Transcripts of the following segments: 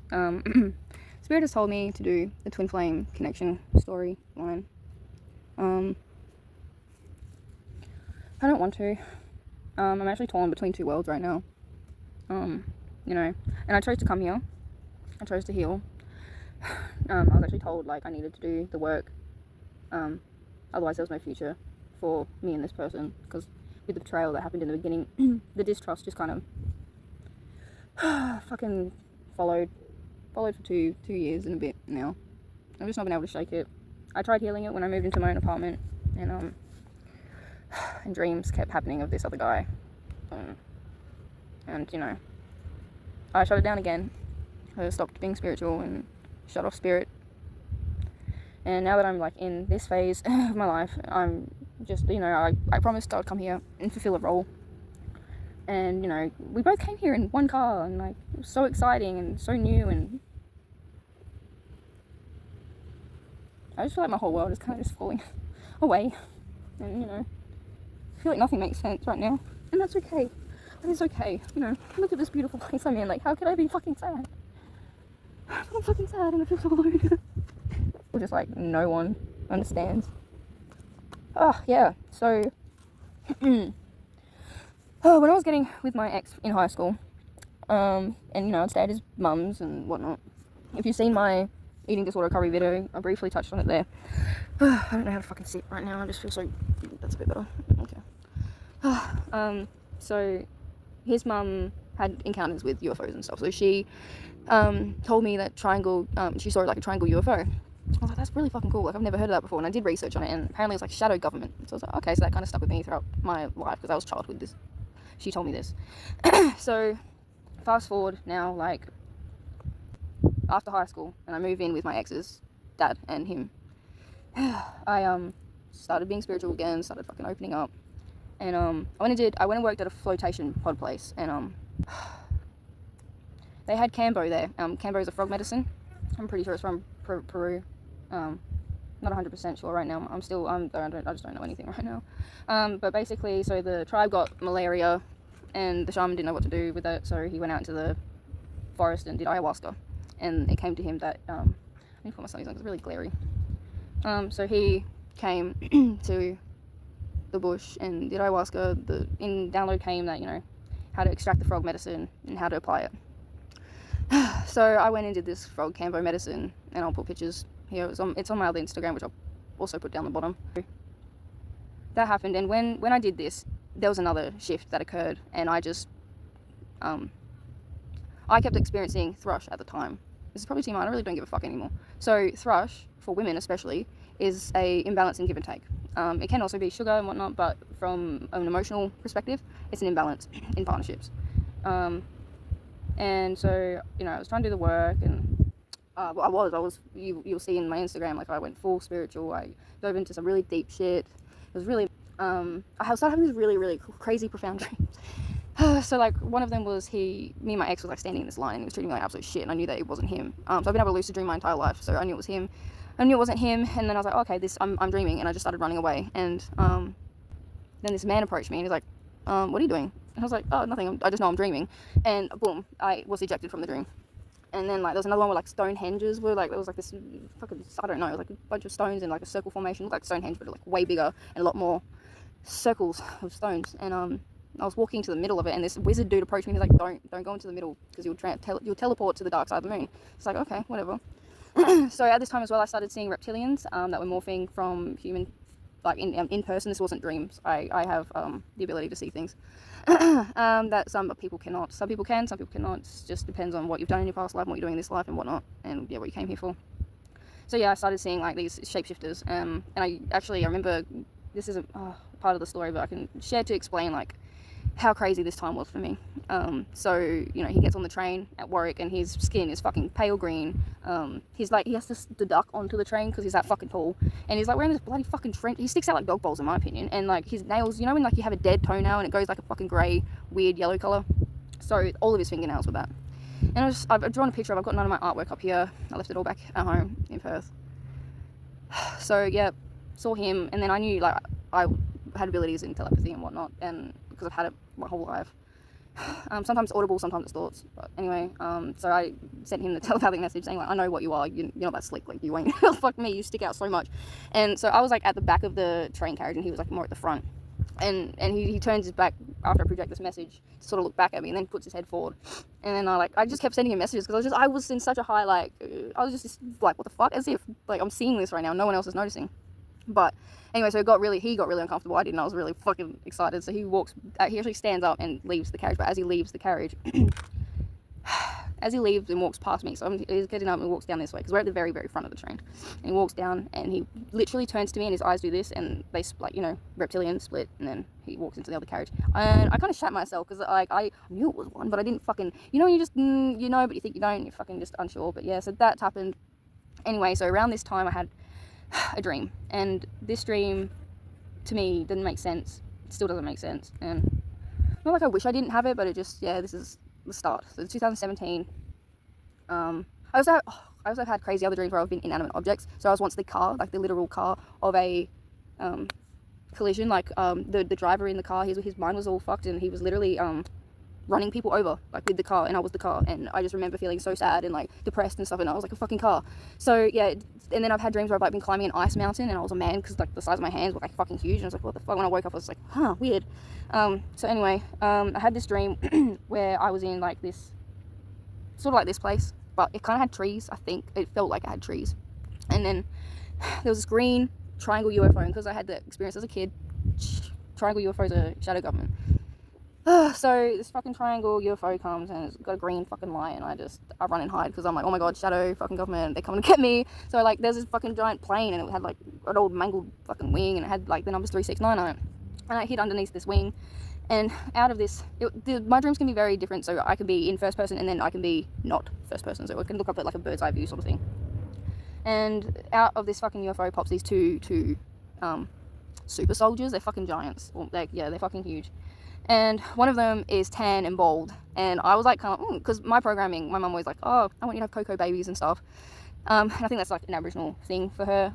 Spirit has told me to do the twin flame connection storyline. I don't want to. I'm actually torn between two worlds right now. You know, and I chose to come here. I chose to heal. I was actually told like I needed to do the work. Otherwise there was no future for me and this person, because with the betrayal that happened in the beginning, the distrust just kind of fucking followed for two years and a bit now. I've just not been able to shake it. I tried healing it when I moved into my own apartment, and dreams kept happening of this other guy, and you know, I shut it down again. I stopped being spiritual and shut off spirit. And now that I'm like in this phase of my life, I'm just, you know, I promised I would come here and fulfill a role. And, you know, we both came here in one car, and like it was so exciting and so new, and I just feel like my whole world is kind of just falling away. And, you know, I feel like nothing makes sense right now. And that's okay. That is okay. You know, look at this beautiful place I'm in. Like, how could I be fucking sad? I'm fucking sad and I feel so alone. Or just like no one understands. Oh, yeah. So, when I was getting with my ex in high school, and you know, I'd stay at his mum's and whatnot. If you've seen my eating disorder recovery video, I briefly touched on it there. I don't know how to fucking sit right now. I just feel so. That's a bit better. Okay. So his mum had encounters with UFOs and stuff. So she told me that triangle. She saw like a triangle UFO. I was like, that's really fucking cool. Like, I've never heard of that before. And I did research on it, and apparently it's like shadow government. So I was like, okay, so that kind of stuck with me throughout my life, because I was a child with this. She told me this. So fast forward now, like after high school, and I move in with my ex's dad and him. I started being spiritual again, started fucking opening up, and I went and worked at a flotation pod place, and they had Kambo there. Kambo is a frog medicine. I'm pretty sure it's from Peru. Not 100% sure right now. I just don't know anything right now. But basically, so the tribe got malaria, and the shaman didn't know what to do with it, so he went out into the forest and did ayahuasca. And it came to him that I need to put my sunnies on because it's really glary. So he came to the bush and did ayahuasca. In download came that, you know, how to extract the frog medicine and how to apply it. So I went and did this frog Kambo medicine, and I'll put pictures here. It's on my other Instagram, which I'll also put down the bottom. That happened, and when I did this, there was another shift that occurred, and I just I kept experiencing thrush at the time. This is probably TMI, I really don't give a fuck anymore. So thrush, for women especially, is a imbalance in give and take. It can also be sugar and whatnot, but from an emotional perspective, it's an imbalance in partnerships. And so, you know, I was trying to do the work, and you'll see in my Instagram, like I went full spiritual. I dove into some really deep shit. It was really, I started having these really, really crazy, profound dreams. So like one of them was me and my ex was like standing in this line, and he was treating me like absolute shit, and I knew that it wasn't him. So I've been able to lucid dream my entire life, so I knew it was him. I knew it wasn't him, and then I was like, oh, okay, I'm dreaming, and I just started running away. And then this man approached me, and he's like, what are you doing? And I was like, oh, nothing, I just know I'm dreaming. And boom, I was ejected from the dream. And then like there was another one where like Stonehenges were like, there was like this fucking, I don't know, it was like a bunch of stones in like a circle formation. It looked like Stonehenge, but like way bigger and a lot more circles of stones. And I was walking to the middle of it, and this wizard dude approached me. He's like, don't go into the middle, because you'll teleport to the dark side of the moon. It's like, okay, whatever. So at this time as well, I started seeing reptilians that were morphing from human, like in person. This wasn't dreams. I have the ability to see things that some people cannot. Some people can, some people cannot. It just depends on what you've done in your past life and what you're doing in this life and whatnot, and yeah, what you came here for. So yeah, I started seeing like these shapeshifters, and I remember, this isn't part of the story, but I can share to explain like how crazy this time was for me. So, you know, he gets on the train at Warwick, and his skin is fucking pale green. He's like, he has to duck onto the train because he's that fucking tall, and he's like wearing this bloody fucking trench. He sticks out like dog balls in my opinion, and like his nails, you know when like you have a dead toenail and it goes like a fucking grey weird yellow colour? So all of his fingernails were that. And I've drawn a picture of, I've got none of my artwork up here, I left it all back at home in Perth. So yeah, saw him, and then I knew like I had abilities in telepathy and whatnot, and because I've had it my whole life. Sometimes audible, sometimes it's thoughts. But anyway, so I sent him the telepathic message saying, like, I know what you are. You're not that slick. Like, you ain't. Fuck me. You stick out so much. And so I was, like, at the back of the train carriage, and he was, like, more at the front. And he turns his back after I project this message to sort of look back at me, and then puts his head forward. And then I just kept sending him messages because I was in such a high, like, I was just like, what the fuck? As if, like, I'm seeing this right now. No one else is noticing. But anyway, so he got really uncomfortable. I didn't. I was really fucking excited. So he actually stands up and leaves the carriage. But as he leaves the carriage, as he leaves and walks past me, so he's getting up and walks down this way because we're at the very, very front of the train. And he walks down and he literally turns to me and his eyes do this and they like, you know, reptilian split, and then he walks into the other carriage. And I kind of shat myself because like I knew it was one, but I didn't fucking, you know, you just you know, but you think you don't. You're fucking just unsure. But yeah, so that happened. Anyway, so around this time I had a dream, and this dream to me didn't make sense. It still doesn't make sense, and not like I wish I didn't have it, but it just, yeah, this is the start. So 2017. I also had crazy other dreams where I've been inanimate objects. So I was once the car, like the literal car of a collision. Like the driver in the car, his mind was all fucked, and he was literally running people over, like, with the car, and I was the car, and I just remember feeling so sad and, like, depressed and stuff, and I was like a fucking car. So yeah, and then I've had dreams where I've, like, been climbing an ice mountain, and I was a man because, like, the size of my hands were, like, fucking huge, and I was like, what the fuck? When I woke up I was like, huh, weird. So anyway, I had this dream where I was in, like, this sort of like this place, but it kind of had trees. I think it felt like it had trees, and then there was this green triangle UFO, and because I had the experience as a kid, triangle UFOs are shadow government. So this fucking triangle UFO comes and it's got a green fucking light, and I run and hide because I'm like, oh my god, shadow fucking government, they're coming to get me. So like there's this fucking giant plane, and it had like an old mangled fucking wing, and it had like the numbers 369 on it, and I hid underneath this wing. And out of this, my dreams can be very different. So I can be in first person, and then I can be not first person, so I can look up at like a bird's eye view sort of thing. And out of this fucking UFO pops these two super soldiers. They're fucking giants. Well, they're fucking huge. And one of them is tan and bald, and I was like, kind of, because my programming, my mum was like, oh, I want you to have cocoa babies and stuff, and I think that's like an Aboriginal thing for her.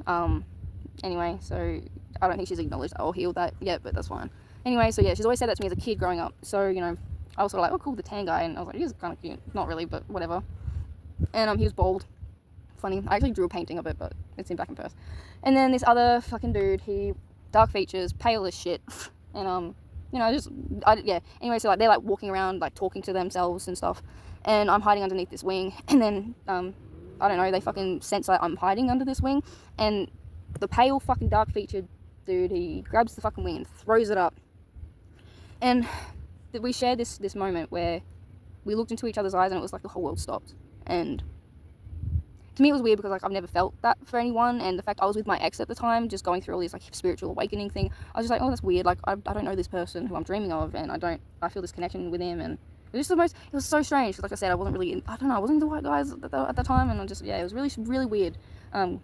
Anyway, so I don't think she's acknowledged or healed that yet, but that's fine. Anyway, so yeah, she's always said that to me as a kid growing up. So, you know, I was sort of like, oh cool, the tan guy, and I was like, he's kind of cute. Not really, but whatever. And he was bald. Funny. I actually drew a painting of it, but it's in back in Perth. And then this other fucking dude, he dark features, pale as shit, and you know, anyway, so like they're like walking around, like talking to themselves and stuff, and I'm hiding underneath this wing, and then I don't know, they fucking sense that I'm hiding under this wing, and the pale fucking dark featured dude, he grabs the fucking wing and throws it up, and we shared this moment where we looked into each other's eyes, and it was like the whole world stopped. And to me it was weird because like I've never felt that for anyone, and the fact I was with my ex at the time, just going through all these like spiritual awakening thing, I was just like, oh, that's weird, like I don't know this person who I'm dreaming of, and I feel this connection with him, and it was it was so strange because like I said, I wasn't into white guys at the time, and it was really, really weird. And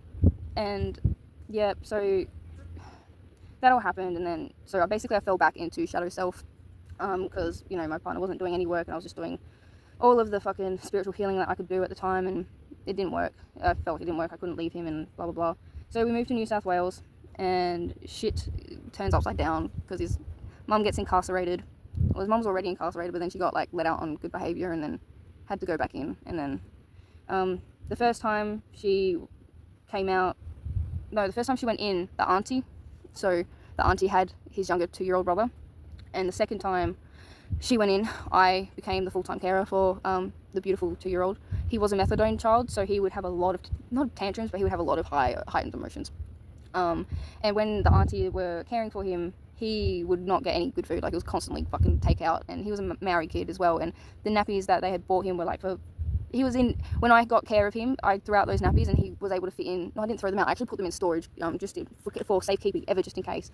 yeah, so that all happened, and then so I fell back into shadow self, because you know, my partner wasn't doing any work, and I was just doing all of the fucking spiritual healing that I could do at the time, and it didn't work. I felt like it didn't work. I couldn't leave him, and blah blah blah. So we moved to New South Wales, and shit turns upside down because his mum gets incarcerated. Well, his mum's already incarcerated, but then she got like let out on good behaviour, and then had to go back in. And then the first time she came out, the first time she went in, the auntie had his younger 2-year-old brother, and the second time she went in, I became the full-time carer for the beautiful 2-year-old. He was a methadone child, so he would have a lot of, not tantrums, but he would have a lot of heightened emotions. And when the auntie were caring for him, he would not get any good food. Like, it was constantly fucking takeout, and he was a Maori kid as well, and the nappies that they had bought him were like when I got care of him, I threw out those nappies, and he was able to fit in. No, I didn't throw them out. I actually put them in storage, just for safekeeping, just in case.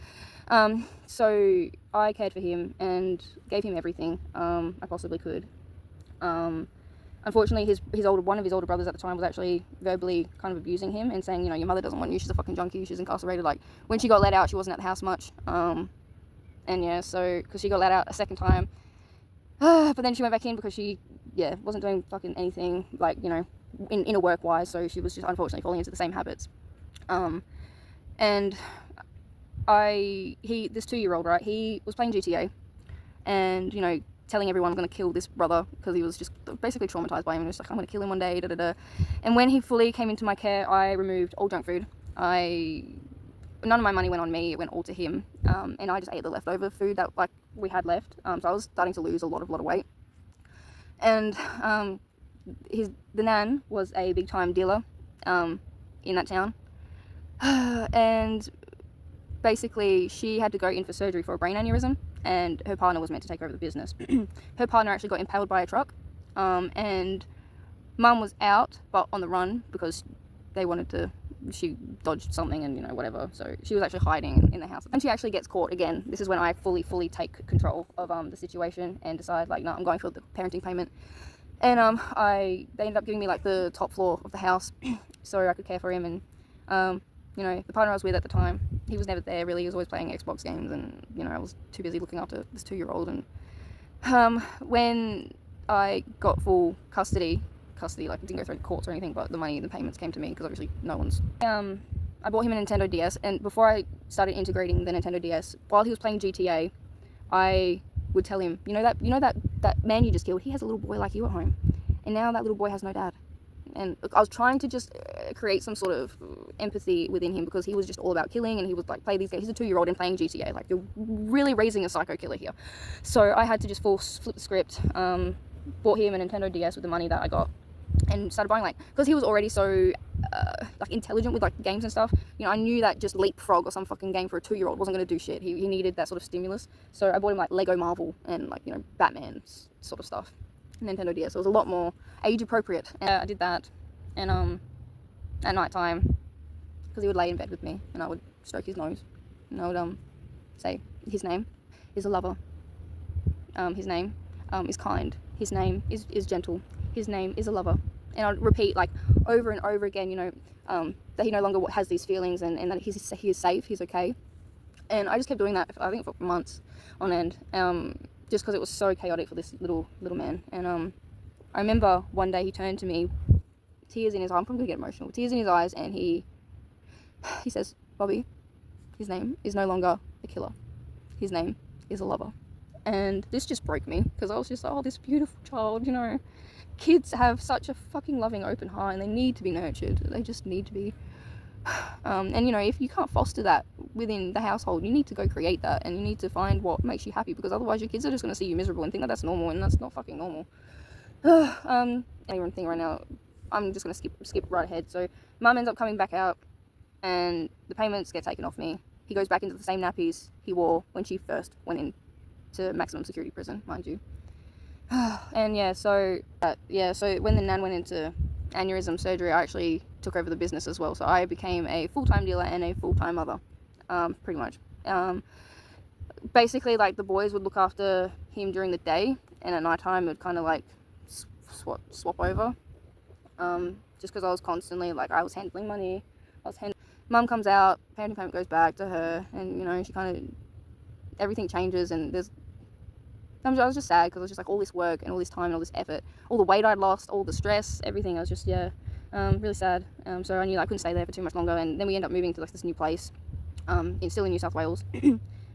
So I cared for him and gave him everything I possibly could. Unfortunately, one of his older brothers at the time was actually verbally kind of abusing him and saying, you know, your mother doesn't want you. She's a fucking junkie. She's incarcerated. Like, when she got let out, she wasn't at the house much. And yeah, so because she got let out a second time. But then she went back in because she, wasn't doing fucking anything, like, you know, in a work-wise, so she was just unfortunately falling into the same habits. And this 2-year-old, right, he was playing GTA, and, you know, telling everyone I'm going to kill this brother because he was just basically traumatized by him, and was like, I'm going to kill him one day, And when he fully came into my care, I removed all junk food. None of my money went on me, it went all to him, and I just ate the leftover food that like we had left. So I was starting to lose a lot of weight, and the nan was a big time dealer in that town, and basically she had to go in for surgery for a brain aneurysm, and her partner was meant to take over the business. Her partner actually got impaled by a truck, and mum was out but on the run because she dodged something and, you know, whatever. So she was actually hiding in the house. And she actually gets caught again. This is when I fully take control of the situation and decide, like, no, I'm going for the parenting payment. And they ended up giving me like the top floor of the house so I could care for him. And you know, the partner I was with at the time, he was never there really. He was always playing Xbox games, and, you know, I was too busy looking after this 2-year-old. And when I got full custody, like, it didn't go through the courts or anything, but the money and the payments came to me because obviously no one's. I bought him a Nintendo DS, and before I started integrating the Nintendo DS, while he was playing GTA, I would tell him, you know that man you just killed, he has a little boy like you at home, and now that little boy has no dad. And I was trying to just create some sort of empathy within him, because he was just all about killing, and he would like play these games. He's a 2-year-old and playing GTA. Like, you're really raising a psycho killer here. So I had to just flip the script. Bought him a Nintendo DS with the money that I got, and started buying, like, because he was already so like intelligent with like games and stuff. You know, I knew that just Leapfrog or some fucking game for a 2-year-old wasn't going to do shit. He needed that sort of stimulus. So I bought him like Lego Marvel and, like, you know, Batman sort of stuff. Nintendo DS. So it was a lot more age appropriate. And I did that, and at night time, because he would lay in bed with me, and I would stroke his nose, and I would say his name is a lover, his name is kind, his name is gentle, his name is a lover. And I'd repeat, like, over and over again, you know, that he no longer has these feelings, and that he is safe, he's okay. And I just kept doing that, I think, for months on end, just because it was so chaotic for this little man. And I remember one day he turned to me, tears in his eyes. I'm probably gonna get emotional. Tears in his eyes, and he says, "Bobby, his name is no longer a killer. His name is a lover." And this just broke me, because I was just like, oh, this beautiful child, you know. Kids have such a fucking loving, open heart, and they need to be nurtured. They just need to be. And, you know, if you can't foster that within the household, you need to go create that, and you need to find what makes you happy, because otherwise your kids are just going to see you miserable and think that that's normal, and that's not fucking normal. Anyone think right now, I'm just going to skip right ahead. So mum ends up coming back out, and the payments get taken off me. He goes back into the same nappies he wore when she first went into maximum security prison, mind you. And so when the nan went into aneurysm surgery, I actually took over the business as well. So I became a full-time dealer and a full-time mother, pretty much. Basically, like, the boys would look after him during the day, and at night time it would kind of like swap over. Just because I was constantly, like, I was handling money, mum comes out, parenting payment goes back to her, and, you know, she kind of, everything changes, and I was just sad, because it was just like all this work and all this time and all this effort, all the weight I'd lost, all the stress, everything. I was just, really sad. So I knew I couldn't stay there for too much longer, and then we ended up moving to, like, this new place, still in New South Wales.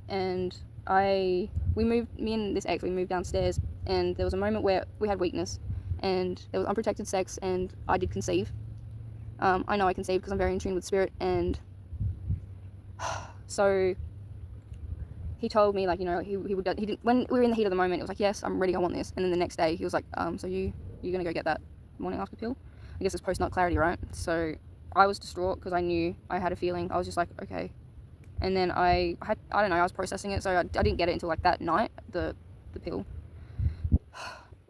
And me and this ex, we moved downstairs, and there was a moment where we had weakness, and there was unprotected sex, and I did conceive. I know I conceived because I'm very in tune with spirit, and so he told me, like, you know, he didn't, when we were in the heat of the moment, it was like, yes, I'm ready, I want this. And then the next day he was like, so you're gonna go get that morning after pill? I guess it's post-nut clarity, right? So I was distraught, because I knew, I had a feeling. I was just like, okay. And then I don't know, I was processing it, so I didn't get it until, like, that night, the pill.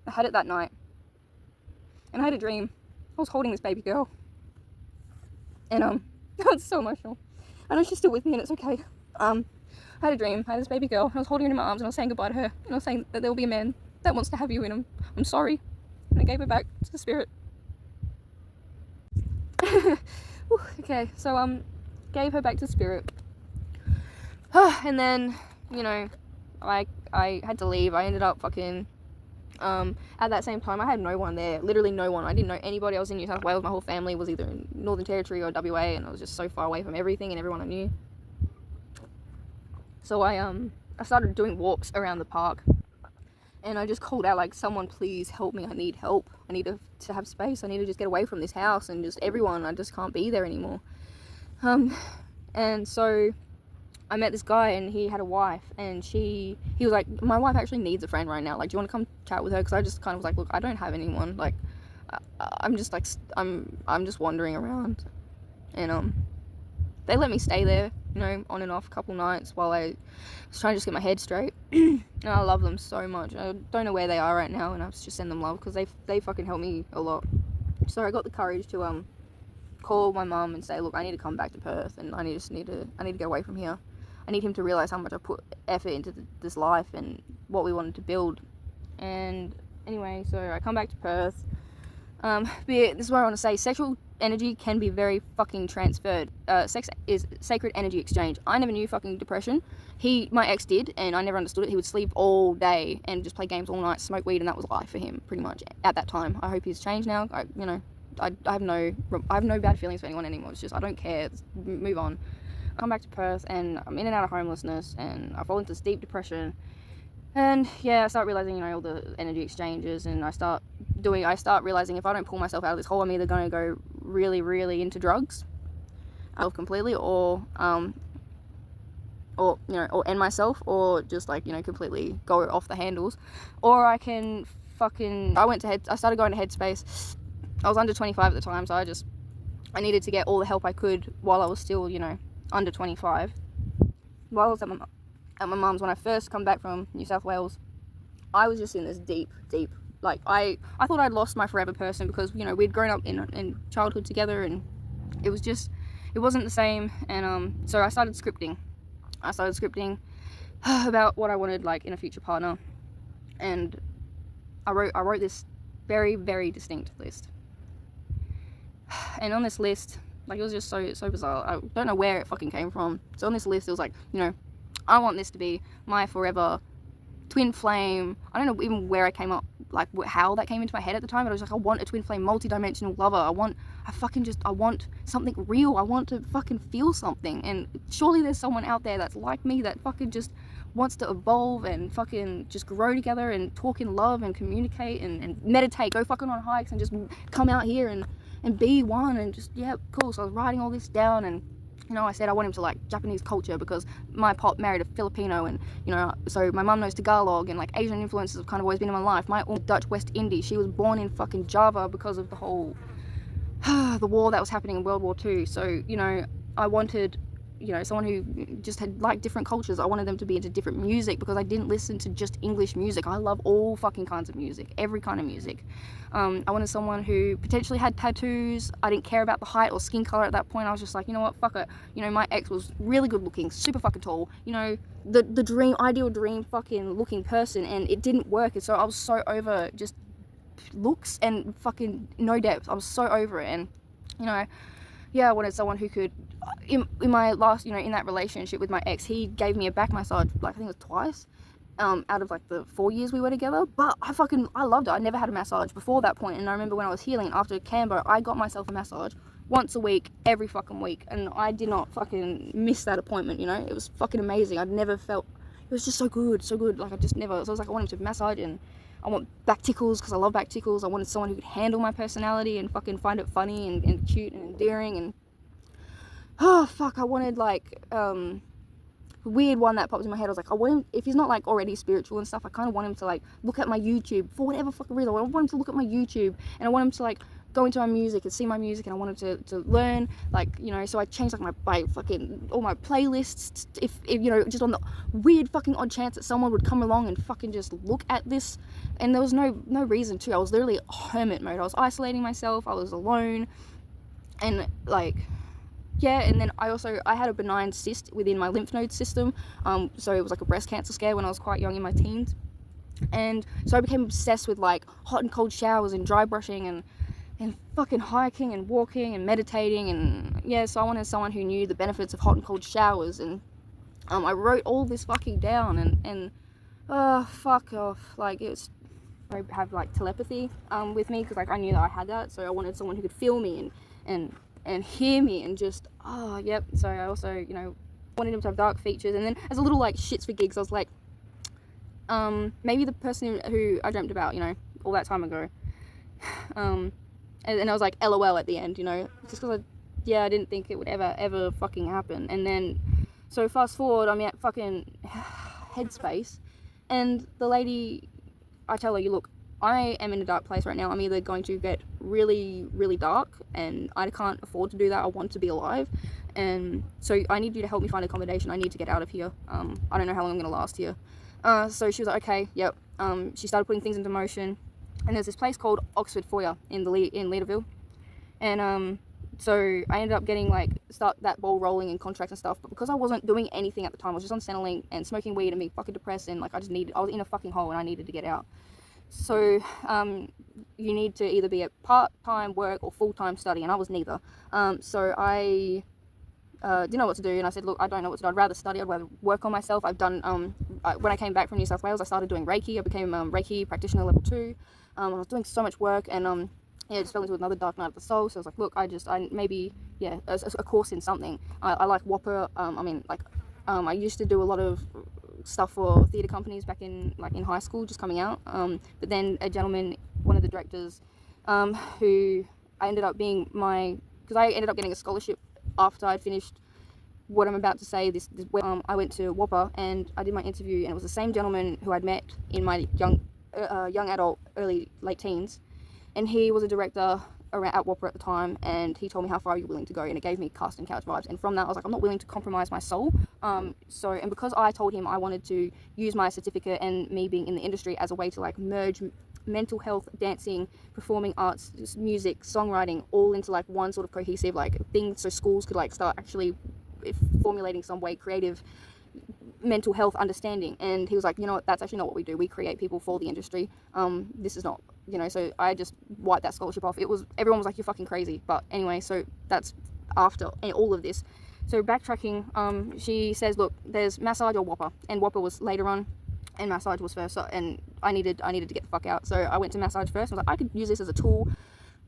I had it that night, and I had a dream. I was holding this baby girl, and it's so emotional. I know she's still with me, and it's okay. I had a dream. I had this baby girl. I was holding her in my arms, and I was saying goodbye to her. And I was saying that there will be a man that wants to have you in him. I'm sorry. And I gave her back to the spirit. Okay, so gave her back to spirit. And then, you know, I had to leave. I ended up fucking at that same time, I had no one there. Literally no one. I didn't know anybody. I was in New South Wales. My whole family was either in Northern Territory or WA, and I was just so far away from everything and everyone I knew. So I started doing walks around the park, And I just called out, like, someone please help me, I need help, I need to have space, I need to just get away from this house and just everyone, I just can't be there anymore. And so I met this guy, and he had a wife, and he was like, my wife actually needs a friend right now, like, do you want to come chat with her? Because I just kind of was like, look, I don't have anyone, like, I'm just like, I'm just wandering around. And they let me stay there, you know, on and off a couple nights while I was trying to just get my head straight. And I love them so much. I don't know where they are right now, and I just send them love because they fucking help me a lot. So I got the courage to call my mum and say, look, I need to come back to Perth, and I need to get away from here. I need him to realise how much I put effort into this life and what we wanted to build. And anyway, so I come back to Perth. But this is what I want to say. Sexual energy can be very fucking transferred. Sex is sacred energy exchange. I never knew fucking depression. My ex did, and I never understood it. He would sleep all day and just play games all night, smoke weed, and that was life for him, pretty much, at that time. I hope he's changed now. I have no bad feelings for anyone anymore. It's just, I don't care. Move on. I come back to Perth, and I'm in and out of homelessness, and I fall into this deep depression. And yeah, I start realizing, you know, all the energy exchanges, and I start realizing if I don't pull myself out of this hole, I'm either going to go really, really into drugs, completely, or end myself, or just, like, you know, completely go off the handles, or I can I started going to Headspace. I was under 25 at the time, so I needed to get all the help I could while I was still, you know, under 25. While I was at my mum's, when I first come back from New South Wales, I was just in this deep, like, I thought I'd lost my forever person, because, you know, we'd grown up in childhood together, and it wasn't the same. And so I started scripting about what I wanted, like, in a future partner, and I wrote this very, very distinct list. And on this list, like, it was just so bizarre. I don't know where it fucking came from. So on this list, it was like, you know, I want this to be my forever twin flame. I don't know even where I came up, like, how that came into my head at the time, but I was like, I want a twin flame multi-dimensional lover. I want something real. I want to fucking feel something. And surely there's someone out there that's like me, that fucking just wants to evolve and fucking just grow together and talk in love and communicate and meditate, go fucking on hikes and just come out here and be one, and just, yeah, cool. So I was writing all this down, and, you know, I said I want him to like Japanese culture, because my pop married a Filipino, and, you know, so my mum knows Tagalog, and, like, Asian influences have kind of always been in my life. My Dutch West Indies, she was born in fucking Java because of the whole the war that was happening in World War II. So, you know, I wanted, you know, someone who just had, like, different cultures. I wanted them to be into different music, because I didn't listen to just English music. I love all fucking kinds of music, every kind of music. I wanted someone who potentially had tattoos. I didn't care about the height or skin color at that point. I was just like, you know what, fuck it. You know, my ex was really good looking, super fucking tall, you know, the ideal dream fucking looking person, and it didn't work. And so I was so over just looks and fucking no depth. I was so over it. And, you know, yeah, I wanted someone who could, in my last, you know, in that relationship with my ex, he gave me a back massage, like, I think it was twice, out of, like, the 4 years we were together. But I loved it. I never had a massage before that point. And I remember when I was healing after Kambo, I got myself a massage once a week, every fucking week, and I did not fucking miss that appointment, you know. It was fucking amazing. I'd never felt, it was just so good, like, I just never, so I was like, I want him to massage, and I want back tickles, because I love back tickles. I wanted someone who could handle my personality and fucking find it funny and cute and endearing. And oh fuck, I wanted, like, weird one that popped in my head. I was like, I want him, if he's not, like, already spiritual and stuff, I kind of want him to, like, look at my YouTube for whatever fucking reason. I want him to look at my YouTube, and I want him to, like, go into my music and see my music, and I wanted to learn, like, you know. So I changed, like, my fucking all my playlists, if you know, just on the weird fucking odd chance that someone would come along and fucking just look at this. And there was no reason to. I was literally hermit mode. I was isolating myself. I was alone, and, like, yeah. And then I had a benign cyst within my lymph node system, so it was like a breast cancer scare when I was quite young, in my teens. And so I became obsessed with, like, hot and cold showers and dry brushing and fucking hiking and walking and meditating. And yeah, so I wanted someone who knew the benefits of hot and cold showers. And I wrote all this fucking down, and fuck off, like, it was, I have, like, telepathy with me, because, like, I knew that I had that. So I wanted someone who could feel me and hear me, and just, yep. So I also, you know, wanted him to have dark features. And then, as a little, like, shits for gigs, I was like, maybe the person who I dreamt about, you know, all that time ago. And I was like, LOL at the end, you know, just because I didn't think it would ever fucking happen. And then, so fast forward, I'm at fucking Headspace, and the lady, I tell her, you look, I am in a dark place right now. I'm either going to get really, really dark, and I can't afford to do that. I want to be alive, and so I need you to help me find accommodation. I need to get out of here. I don't know how long I'm gonna last here. So she was like, okay, yep. She started putting things into motion, and there's this place called Oxford Foyer in Leaderville, and so I ended up getting start that ball rolling and contracts and stuff. But because I wasn't doing anything at the time, I was just on Centrelink and smoking weed and being fucking depressed, and I was in a fucking hole and I needed to get out. So you need to either be at part-time work or full-time study, and I was neither. So I didn't know what to do, and I said, look, I don't know what to do. I'd rather study. I'd rather work on myself. I've done when I came back from New South Wales, I started doing Reiki. I became Reiki practitioner level 2. I was doing so much work, and just fell into another dark night of the soul. So I was like, look, a course in something. I like Whopper. I used to do a lot of stuff for theatre companies back in high school, just coming out. But then a gentleman, one of the directors, who I ended up being because I ended up getting a scholarship after I'd finished what I'm about to say. I went to Whopper and I did my interview, and it was the same gentleman who I'd met in my young adult, late teens, and he was a director at Whopper at the time, and he told me how far you're willing to go, and it gave me cast and couch vibes. And from that I was like, I'm not willing to compromise my soul. And because I told him I wanted to use my certificate and me being in the industry as a way to merge mental health, dancing, performing arts, music, songwriting, all into one sort of cohesive thing, so schools could start actually formulating some way creative mental health understanding. And he was like, you know what, that's actually not what we do. We create people for the industry. This is not, so I just wiped that scholarship off. Everyone was like, you're fucking crazy. But anyway, so that's after all of this. So backtracking, she says, look, there's massage or Whopper, and Whopper was later on and massage was first, and I needed to get the fuck out. So I went to massage first. I was like, I could use this as a tool,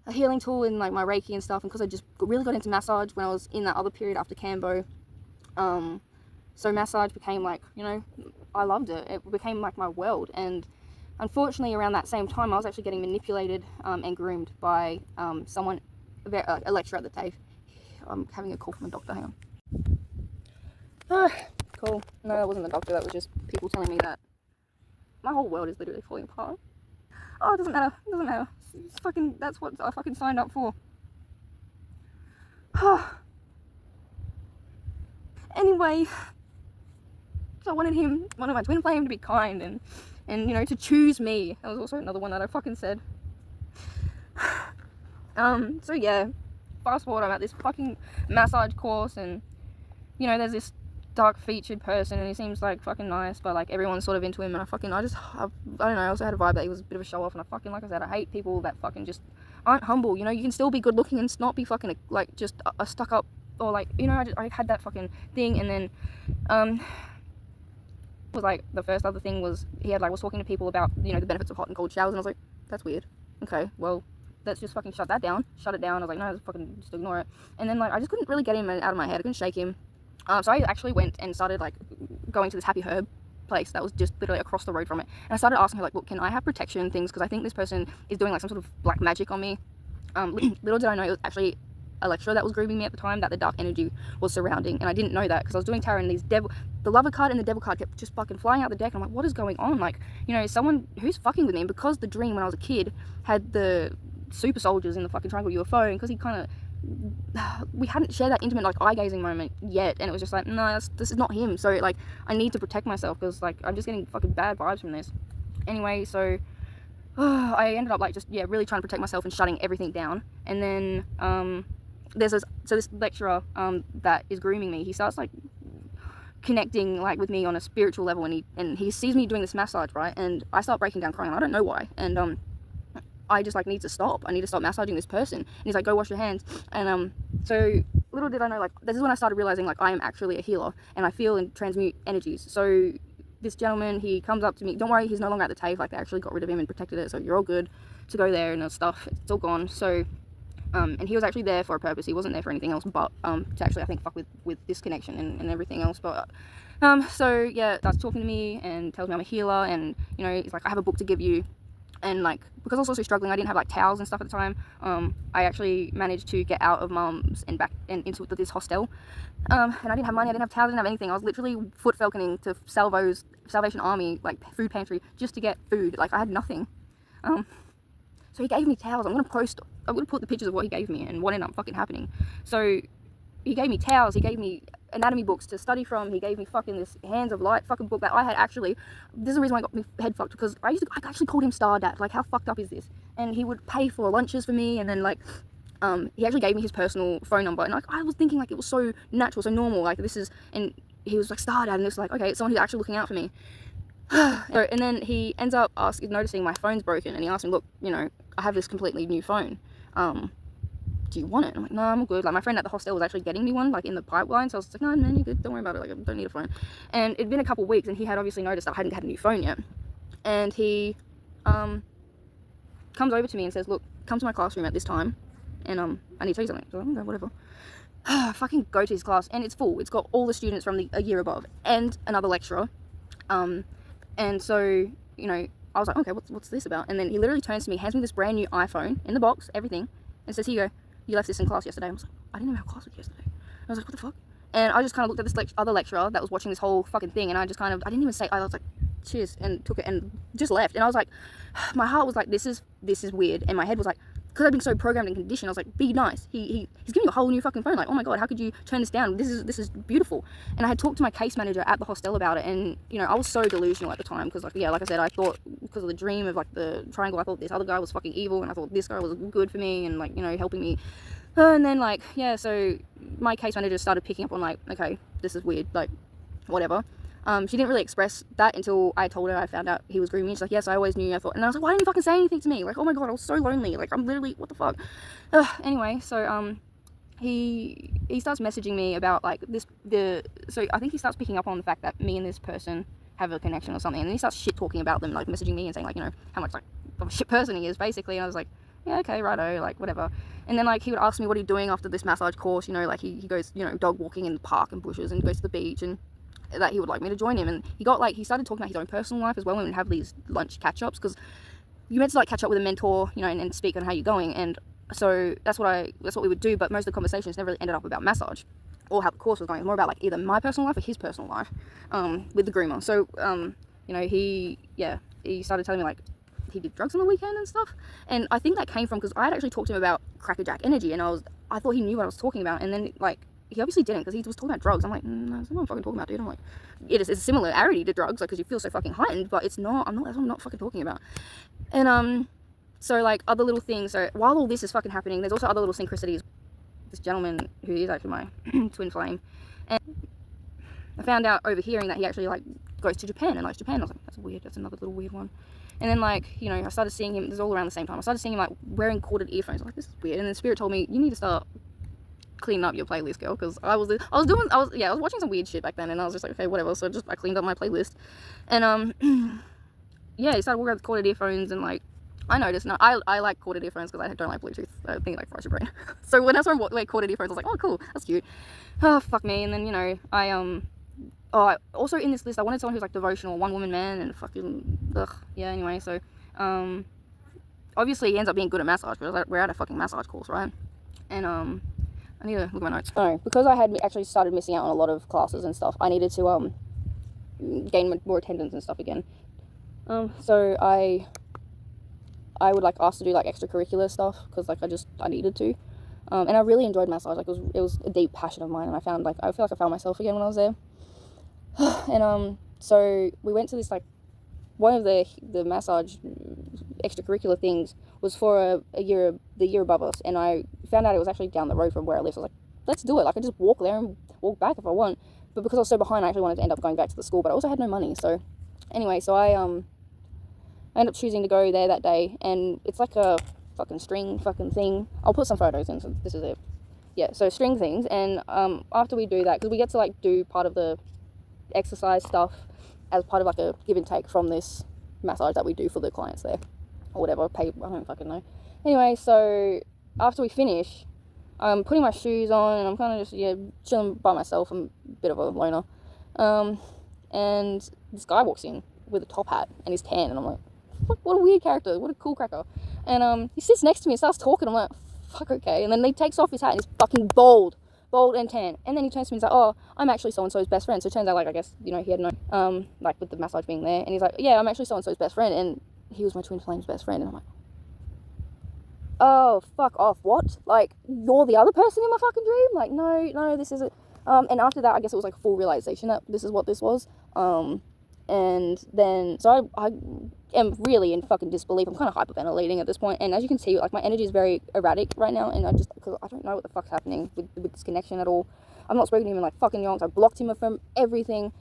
a healing tool in my Reiki and stuff. And because I just really got into massage when I was in that other period after Kambo, so massage became I loved it. It became my world. And unfortunately, around that same time, I was actually getting manipulated and groomed by someone, a lecturer at the TAFE. I'm having a call from a doctor. Hang on. Cool. No, that wasn't the doctor. That was just people telling me that my whole world is literally falling apart. Oh, it doesn't matter. It doesn't matter. It's fucking. That's what I fucking signed up for. Anyway, so I wanted my twin flame to be kind and to choose me. That was also another one that I fucking said. So yeah, fast forward, I'm at this fucking massage course, and there's this dark featured person, and he seems fucking nice, but everyone's sort of into him, and I don't know, I also had a vibe that he was a bit of a show off, and like I said, I hate people that fucking just aren't humble. You can still be good looking and not be fucking just a stuck up, or I had that fucking thing. And then was the first other thing was he had was talking to people about the benefits of hot and cold showers, and I was like, that's weird. Okay, well, let's just fucking shut it down. I was like, no, just fucking just ignore it. And then I just couldn't really get him out of my head. I couldn't shake him. So I actually went and started going to this Happy Herb place that was just literally across the road from it, and I started asking her look, can I have protection things, because I think this person is doing some sort of black magic on me. Little did I know it was actually a lecturer that was grooming me at the time, that the dark energy was surrounding, and I didn't know that because I was doing tarot, and the lover card and the devil card kept just fucking flying out the deck, and I'm like, what is going on? Someone who's fucking with me, because the dream when I was a kid had the super soldiers in the fucking triangle UFO, and because he kind of, we hadn't shared that intimate eye gazing moment yet, and it was just no, this is not him. So I need to protect myself, because I'm just getting fucking bad vibes from this. Anyway, so I ended up just really trying to protect myself and shutting everything down. And then there's this lecturer that is grooming me. He starts connecting with me on a spiritual level, and he sees me doing this massage, right, and I start breaking down crying. I don't know why, and I just need to stop. I need to stop massaging this person. And he's like, go wash your hands. And so little did I know, this is when I started realizing I am actually a healer, and I feel and transmute energies. So this gentleman, he comes up to me. Don't worry, he's no longer at the TAFE. They actually got rid of him and protected it, so you're all good to go there and stuff. It's all gone. So And he was actually there for a purpose. He wasn't there for anything else but to actually, I think, fuck with this connection and everything else. But so yeah, starts talking to me and tells me I'm a healer, and you know, he's like, I have a book to give you. And like, because I was also struggling, I didn't have like towels and stuff at the time. I actually managed to get out of mum's and back and into this hostel. And I didn't have money, I didn't have towels, I didn't have anything. I was literally foot falconing to Salvation Army, like food pantry, just to get food. Like, I had nothing. So he gave me towels. I'm gonna put the pictures of what he gave me and what ended up fucking happening. So he gave me towels, he gave me anatomy books to study from, he gave me fucking this Hands of Light fucking book that I had actually, this is the reason why I got me head fucked, because I actually called him Star Dad. Like, how fucked up is this? And he would pay for lunches for me, and then like, he actually gave me his personal phone number, and like, I was thinking like it was so natural, so normal, like this is, and he was like, Star Dad, and it's like, okay, it's someone who's actually looking out for me. And then he ends up noticing my phone's broken, and he asked me, look, you know, I have this completely new phone, do you want it? I'm like, no, I'm good. Like, my friend at the hostel was actually getting me one, like, in the pipeline, so I was like, no, man, you're good, don't worry about it, like, I don't need a phone. And it'd been a couple weeks, and he had obviously noticed that I hadn't had a new phone yet, and he comes over to me and says, look, come to my classroom at this time, and I need to tell you something. So I'm like, okay, whatever. Fucking go to his class, and it's full. It's got all the students from a year above and another lecturer. And so, you know, I was like, okay, what's this about? And then he literally turns to me, hands me this brand new iPhone in the box, everything, and says, here you go, you left this in class yesterday. I was like, I didn't even have class with you yesterday. I was like, what the fuck? And I just kind of looked at this other lecturer that was watching this whole fucking thing, and I didn't even say, I was like, cheers, and took it and just left. And I was like, my heart was like, this is weird, and my head was like, because I've been so programmed and conditioned, I was like, be nice. He's giving you a whole new fucking phone. Like, oh my god, how could you turn this down? This is beautiful. And I had talked to my case manager at the hostel about it, and you know, I was so delusional at the time, because like, yeah, like I said, I thought, because of the dream of like the triangle, I thought this other guy was fucking evil, and I thought this guy was good for me and like, you know, helping me. And then like, yeah, so my case manager started picking up on like, okay, this is weird, like, whatever. She didn't really express that until I told her I found out he was grooming me. She's like, yes, I always knew. I thought, and I was like, why didn't you fucking say anything to me? Like, oh my god, I was so lonely. Like, I'm literally, what the fuck? Anyway, so he starts messaging me about like so I think he starts picking up on the fact that me and this person have a connection or something, and then he starts shit talking about them, like messaging me and saying like, you know, how much like of a shit person he is, basically. And I was like, yeah, okay, righto, like, whatever. And then like, he would ask me what are you doing after this massage course, you know, like he goes, you know, dog walking in the park and bushes, and goes to the beach, and that he would like me to join him. And he started talking about his own personal life as well, and we would have these lunch catch-ups, because you meant to like catch up with a mentor, you know, and speak on how you're going. And so that's what we would do, but most of the conversations never really ended up about massage or how the course was going. It was more about like either my personal life or his personal life with the groomer. So you know, he started telling me like he did drugs on the weekend and stuff, and I think that came from, because I had actually talked to him about crackerjack energy, and I thought he knew what I was talking about, and then like, he obviously didn't, because he was talking about drugs. I'm like, no, that's not what I'm fucking talking about, dude. I'm like, it's a similarity to drugs, like, because you feel so fucking heightened, but it's not, that's what I'm not fucking talking about. And so like, other little things, so while all this is fucking happening, there's also other little synchronicities. This gentleman, who is actually my twin flame, and I found out overhearing that he actually like goes to Japan and likes Japan. I was like, that's weird, that's another little weird one. And then like, you know, I started seeing him, this is all around the same time, I started seeing him like wearing corded earphones. I was like, this is weird. And then Spirit told me, you need to start cleaning up your playlist, girl, because I was watching some weird shit back then, and I was just like, okay, whatever. So I cleaned up my playlist, and yeah, he started wearing corded earphones, and like, I noticed, now I like corded earphones because I don't like Bluetooth. I think like fries your brain. So when I saw him wear corded earphones, I was like, oh cool, that's cute. Oh fuck me. And then, you know, I also in this list I wanted someone who's like devotional, one woman man, and fucking yeah. Anyway, so obviously he ends up being good at massage, because we're at a fucking massage course, right? And I need to look at my notes. Oh, because I had actually started missing out on a lot of classes and stuff, I needed to gain more attendance and stuff again. So I would like ask to do like extracurricular stuff, because like I needed to. And I really enjoyed massage. Like, it was a deep passion of mine, and I feel like I found myself again when I was there. And so we went to this like, one of the massage extracurricular things was for the year above us, and I found out it was actually down the road from where I live. So I was like, let's do it. Like, I just walk there and walk back if I want. But because I was so behind, I actually wanted to end up going back to the school, but I also had no money. So anyway, so I ended up choosing to go there that day, and it's like a fucking string fucking thing. I'll put some photos in, so this is it. Yeah, so string things, and after we do that, because we get to like do part of the exercise stuff as part of like a give and take from this massage that we do for the clients there, or whatever, I don't fucking know. Anyway, so after we finish, I'm putting my shoes on, and I'm kind of just, chilling by myself. I'm a bit of a loner. And this guy walks in with a top hat, and he's tan, and I'm like, fuck, what a weird character, what a cool cracker. And he sits next to me and starts talking. I'm like, fuck, okay. And then he takes off his hat, and he's fucking bald and tan. And then he turns to me and he's like, oh, I'm actually so-and-so's best friend. So it turns out, like, I guess, he had no, like, with the massage being there. And he's like, yeah, I'm actually so-and-so's best friend. And he was my TwinFlames best friend. And I'm like, oh, fuck off, what? Like, you're the other person in my fucking dream? Like, no, this isn't. And after that, I guess it was like a full realization that this is what this was. And then, so I am really in fucking disbelief. I'm kind of hyperventilating at this point. And as you can see, like, my energy is very erratic right now. And because I don't know what the fuck's happening with this connection at all. I've not spoken to him in like fucking yonks. I blocked him from everything.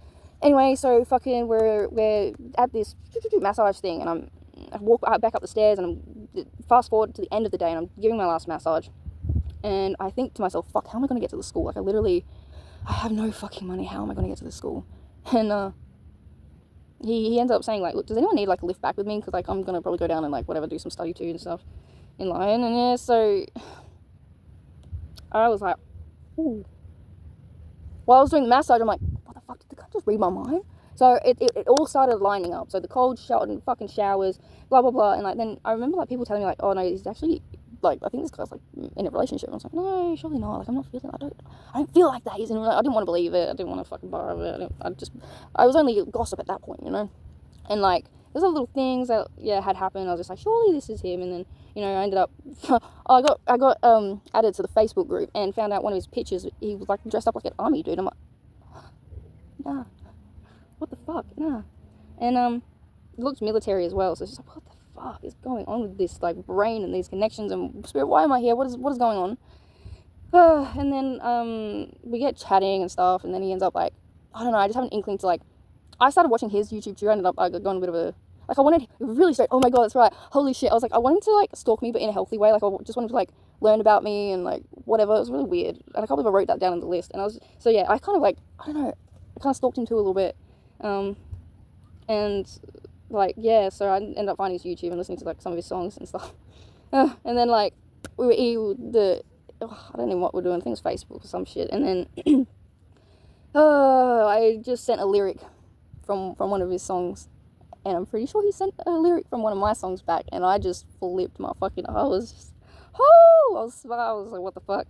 Anyway, so fucking we're at this massage thing, and I walk back up the stairs, and I'm fast forward to the end of the day, and I'm giving my last massage. And I think to myself, fuck, how am I going to get to the school? Like, I have no fucking money. How am I going to get to the school? And he ends up saying, like, look, does anyone need like a lift back with me? Because like I'm going to probably go down and like whatever, do some study too and stuff in Lion. And yeah, so I was like, ooh. While I was doing the massage, I'm like, what the fuck, did the guy just read my mind? So it all started lining up. So the cold shower and fucking showers, blah blah blah. And like then I remember like people telling me like, oh no, he's actually like, I think this guy's like in a relationship. And I was like, no, surely not. Like, I'm not feeling, I don't feel like that. He's in a relationship. I didn't want to believe it. I didn't want to fucking borrow it. I was only gossip at that point, And like, there's other little things that had happened. I was just like, surely this is him. And then I ended up, I got added to the Facebook group and found out one of his pictures. He was like dressed up like an army dude. I'm like, nah, what the fuck, nah. And he looked military as well. So it's just like, what the fuck is going on with this like brain and these connections and spirit? Why am I here? What is going on? And then we get chatting and stuff, and then he ends up like, I don't know, I just have an inkling to like, I started watching his YouTube too. I ended up going a bit of a, like, I wanted really straight, oh my god, that's right, holy shit. I was like, I wanted to like stalk me, but in a healthy way. Like, I just wanted to like learn about me and like whatever. It was really weird, and I can't believe I wrote that down on the list. And I was, so yeah, I kind of like, I don't know, I kind of stalked him too a little bit. And like, yeah, so I ended up finding his YouTube and listening to like some of his songs and stuff. And then like I don't know what we're doing. I think it's Facebook or some shit. And then I just sent a lyric from one of his songs, and I'm pretty sure he sent a lyric from one of my songs back, and I just flipped my fucking, I was like, what the fuck?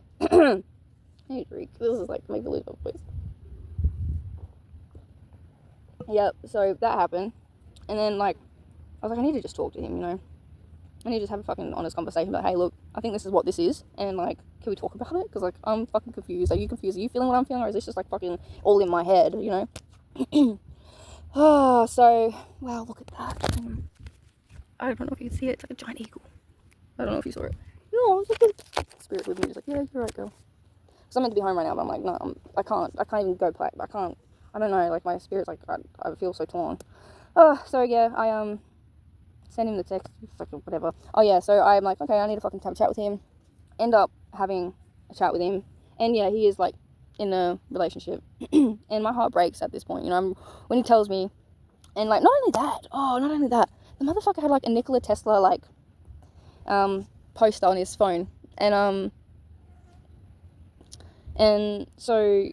Hey, Drake, this is like make believe, please. Yep, so that happened. And then like I was like, I need to just talk to him, I need to just have a fucking honest conversation about, hey, look, I think this is what this is, and like, can we talk about it? Because like, I'm fucking confused. Are you confused? Are you feeling what I'm feeling, or is this just like fucking all in my head, Oh, so, wow, look at that. I don't know if you can see it. It's like a giant eagle. I don't know if you saw it. No, it's like a spirit with me. Just like, yeah, you're right, girl. Because I'm meant to be home right now, but I'm like, no, I can't even go play. I don't know, like, my spirit's like, I feel so torn. So yeah, I send him the text, fucking whatever. Oh yeah, so I'm like, okay, I need to fucking have a chat with him. End up having a chat with him, and yeah, he is like in a relationship, and my heart breaks at this point, when he tells me. And like, not only that, the motherfucker had like a Nikola Tesla like poster on his phone, and so,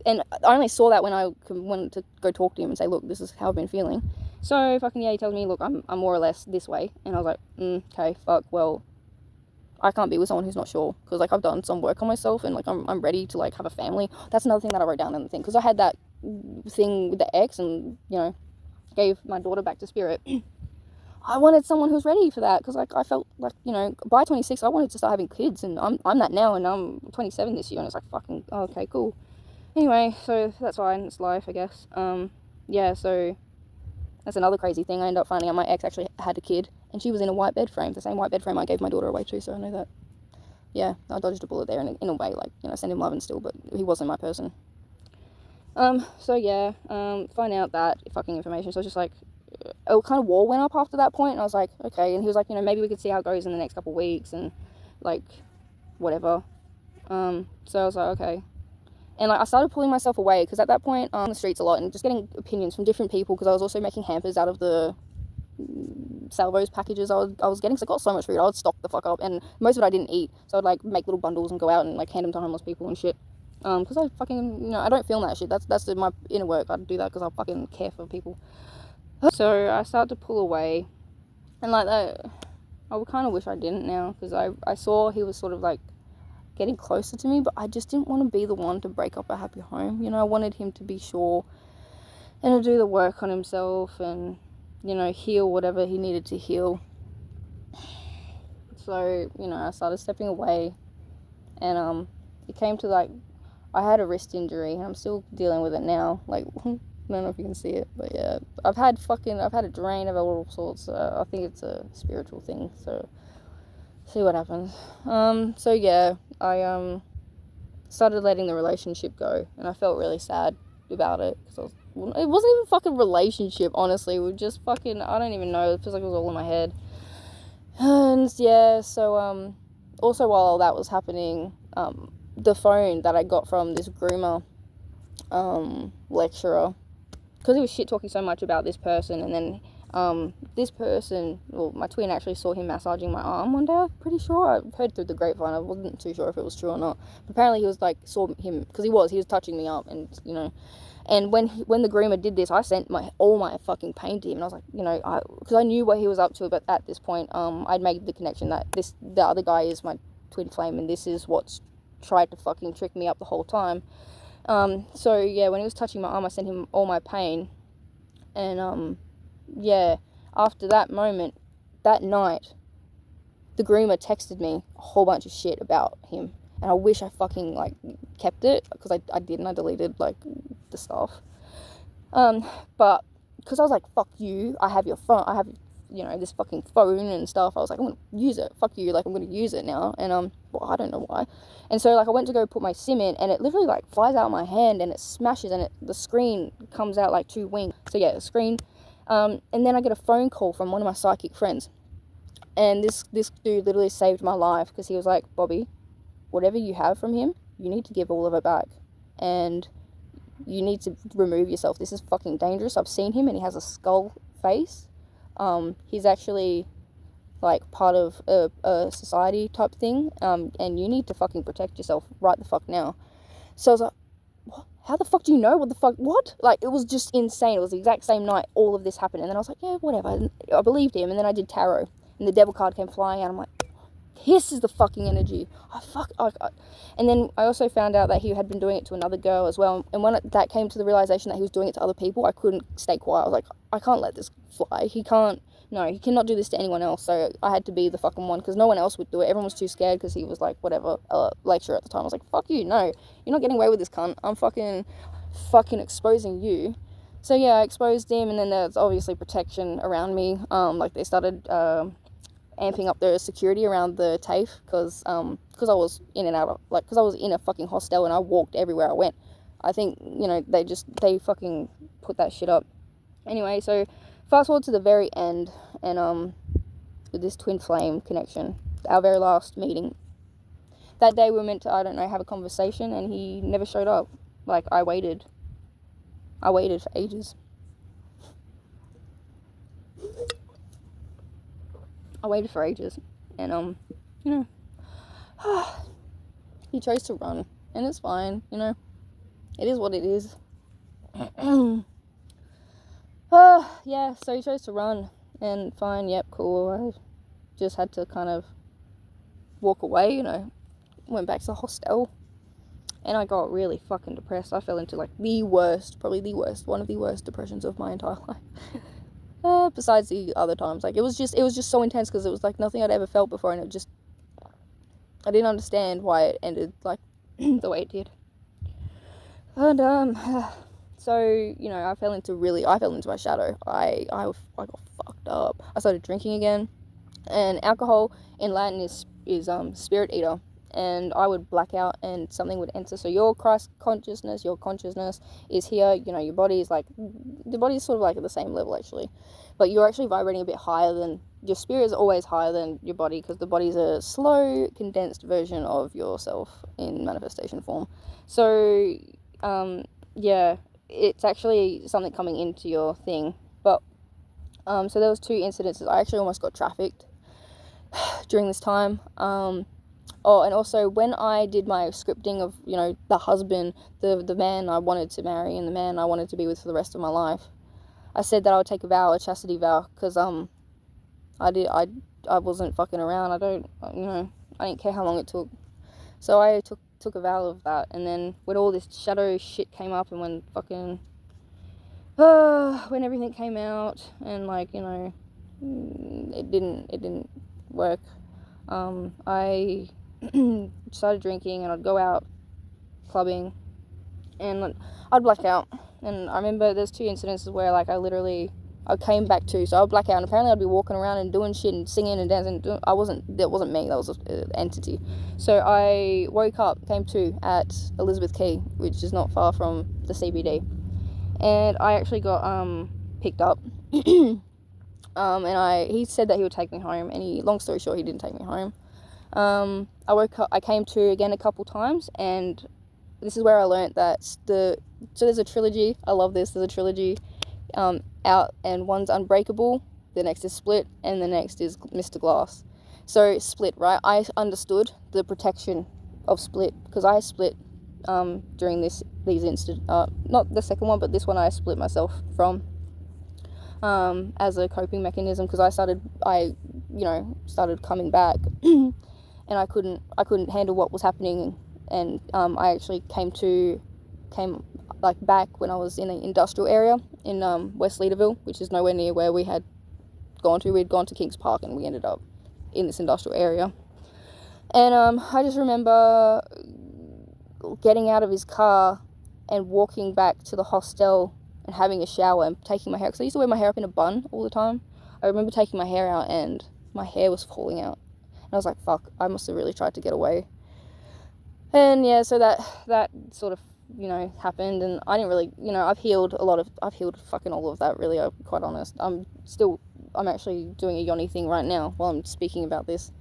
and I only saw that when I wanted to go talk to him and say, look, this is how I've been feeling. So fucking yeah, he tells me, look, I'm more or less this way. And I was like, okay, fuck, well, I can't be with someone who's not sure, because like I've done some work on myself, and like I'm ready to like have a family. That's another thing that I wrote down in the thing, because I had that thing with the ex, and gave my daughter back to spirit. I wanted someone who's ready for that, because like I felt like, by 26 I wanted to start having kids, and I'm that now, and I'm 27 this year, and it's like fucking, oh, okay, cool. Anyway, so that's fine, it's life, I guess. Yeah, so that's another crazy thing. I ended up finding out my ex actually had a kid, and she was in a white bed frame, the same white bed frame I gave my daughter away to, so I know that. Yeah, I dodged a bullet there in a way, like, send him love and still, but he wasn't my person. So yeah, find out that fucking information. So I was just like, a kind of wall went up after that point, and I was like, okay. And he was like, maybe we could see how it goes in the next couple of weeks, and like, whatever. So I was like, okay. And like, I started pulling myself away, because at that point, on the streets a lot, and just getting opinions from different people, because I was also making hampers out of the salvos packages I was getting, because I got so much food. I would stock the fuck up, and most of it I didn't eat, so I'd like make little bundles and go out and like hand them to homeless people and shit. Because I fucking, I don't film that shit. That's my inner work. I do that because I fucking care for people. So I started to pull away, and like that, I would kind of wish I didn't now, because I saw he was sort of like getting closer to me, but I just didn't want to be the one to break up a happy home. I wanted him to be sure and to do the work on himself and, heal whatever he needed to heal. So, I started stepping away, and it came to like, I had a wrist injury, and I'm still dealing with it now. Like, I don't know if you can see it, but yeah, I've had a drain of all sorts. I think it's a spiritual thing, so see what happens. So yeah, I started letting the relationship go, and I felt really sad about it, because it wasn't even a fucking relationship, honestly. We just fucking, I don't even know, it feels like it was all in my head. And yeah, so also while that was happening, the phone that I got from this groomer lecturer, because he was shit talking so much about this person, and then this person, well, my twin actually saw him massaging my arm one day. I'm pretty sure, I heard through the grapevine, I wasn't too sure if it was true or not, but apparently he was like, saw him, because he was touching me up, and and when the groomer did this, I sent all my fucking pain to him, and I was like, because I knew what he was up to, but at this point, I'd made the connection that the other guy is my twin flame, and this is what's tried to fucking trick me up the whole time. So yeah, when he was touching my arm, I sent him all my pain, and yeah, after that moment, that night, the groomer texted me a whole bunch of shit about him, and I wish I fucking like kept it, because I didn't. I deleted like the stuff, but because I was like, fuck you, I have your phone, I have this fucking phone and stuff. I was like, I'm gonna use it, fuck you, like I'm gonna use it now. And well, I don't know why. And so like I went to go put my SIM in, and it literally like flies out of my hand, and it smashes, and the screen comes out like 2 wings. So yeah, the screen. And then I get a phone call from one of my psychic friends, and this dude literally saved my life, because he was like, Bobby, whatever you have from him, you need to give all of it back, and you need to remove yourself. This is fucking dangerous. I've seen him, and he has a skull face. He's actually like part of a society type thing, and you need to fucking protect yourself right the fuck now. So I was like, what? How the fuck do you know? What the fuck? What? Like, it was just insane. It was the exact same night all of this happened, and then I was like, yeah, whatever. I believed him, and then I did tarot, and the devil card came flying out. I'm like, this is the fucking energy. And then I also found out that he had been doing it to another girl as well, and when that came to the realization that he was doing it to other people, I couldn't stay quiet. I was like, I can't let this fly. He cannot do this to anyone else. So I had to be the fucking one, because no one else would do it. Everyone was too scared, because he was like, whatever, lecturer at the time. I was like, fuck you, no, you're not getting away with this, cunt. I'm fucking exposing you. So yeah, I exposed him, and then there's obviously protection around me. Like they started amping up the security around the TAFE, because I was in and out of, like, because I was in a fucking hostel, and I walked everywhere I went. I think, they fucking put that shit up. Anyway, so fast forward to the very end, and with this twin flame connection, our very last meeting. That day we were meant to, I don't know, have a conversation, and he never showed up. Like, I waited for ages. And he chose to run, and it's fine, it is what it is. Yeah, so he chose to run, and fine, yep, cool. I just had to kind of walk away, went back to the hostel, and I got really fucking depressed. I fell into like one of the worst depressions of my entire life. Besides the other times, like it was just so intense, because it was like nothing I'd ever felt before, and I didn't understand why it ended like the way it did. And so I fell into my shadow. I got fucked up. I started drinking again, and alcohol in Latin is spirit eater, and I would black out and something would enter. So your Christ consciousness, your consciousness is here. Your body is like, the body is sort of like at the same level actually, but you're actually vibrating a bit higher than your spirit is always higher than your body, because the body is a slow, condensed version of yourself in manifestation form. So yeah, it's actually something coming into your thing. But So there was 2 incidences. I actually almost got trafficked during this time. Oh, and also when I did my scripting of, you know, the husband, the man I wanted to marry and the man I wanted to be with for the rest of my life, I said that I would take a vow, a chastity vow, because I wasn't fucking around. I didn't care how long it took. So I took a vow of that, and then when all this shadow shit came up, and when fucking when everything came out, and like, you know, it didn't work. I started drinking, and I'd go out clubbing, and I'd black out. And I remember there's 2 incidences where like I came back to, so I would black out, and apparently I'd be walking around and doing shit and singing and dancing. That wasn't me, that was an entity. So I woke up, came to at Elizabeth Quay, which is not far from the CBD, and I actually got picked up. And he said that he would take me home, and long story short, he didn't take me home. I woke up, I came to again a couple times, and this is where I learned that so there's a trilogy, I love this, there's a trilogy, Out, and one's Unbreakable, the next is Split, and the next is Mr. Glass. So Split, right, I understood the protection of Split, because I split during these incidents, not the second one, but this one I split myself from, as a coping mechanism, because I started coming back, and I couldn't handle what was happening, and I actually came back when I was in an industrial area in West Leaderville, which is nowhere near where we had gone to. We'd gone to Kings Park, and we ended up in this industrial area. And I just remember getting out of his car and walking back to the hostel and having a shower and taking my hair, because I used to wear my hair up in a bun all the time. I remember taking my hair out, and my hair was falling out, and I was like, fuck, I must have really tried to get away. And yeah, so that sort of, you know, happened, and I didn't really, you know, I've healed fucking all of that, really. I'm quite honest. I'm actually doing a yoni thing right now while I'm speaking about this.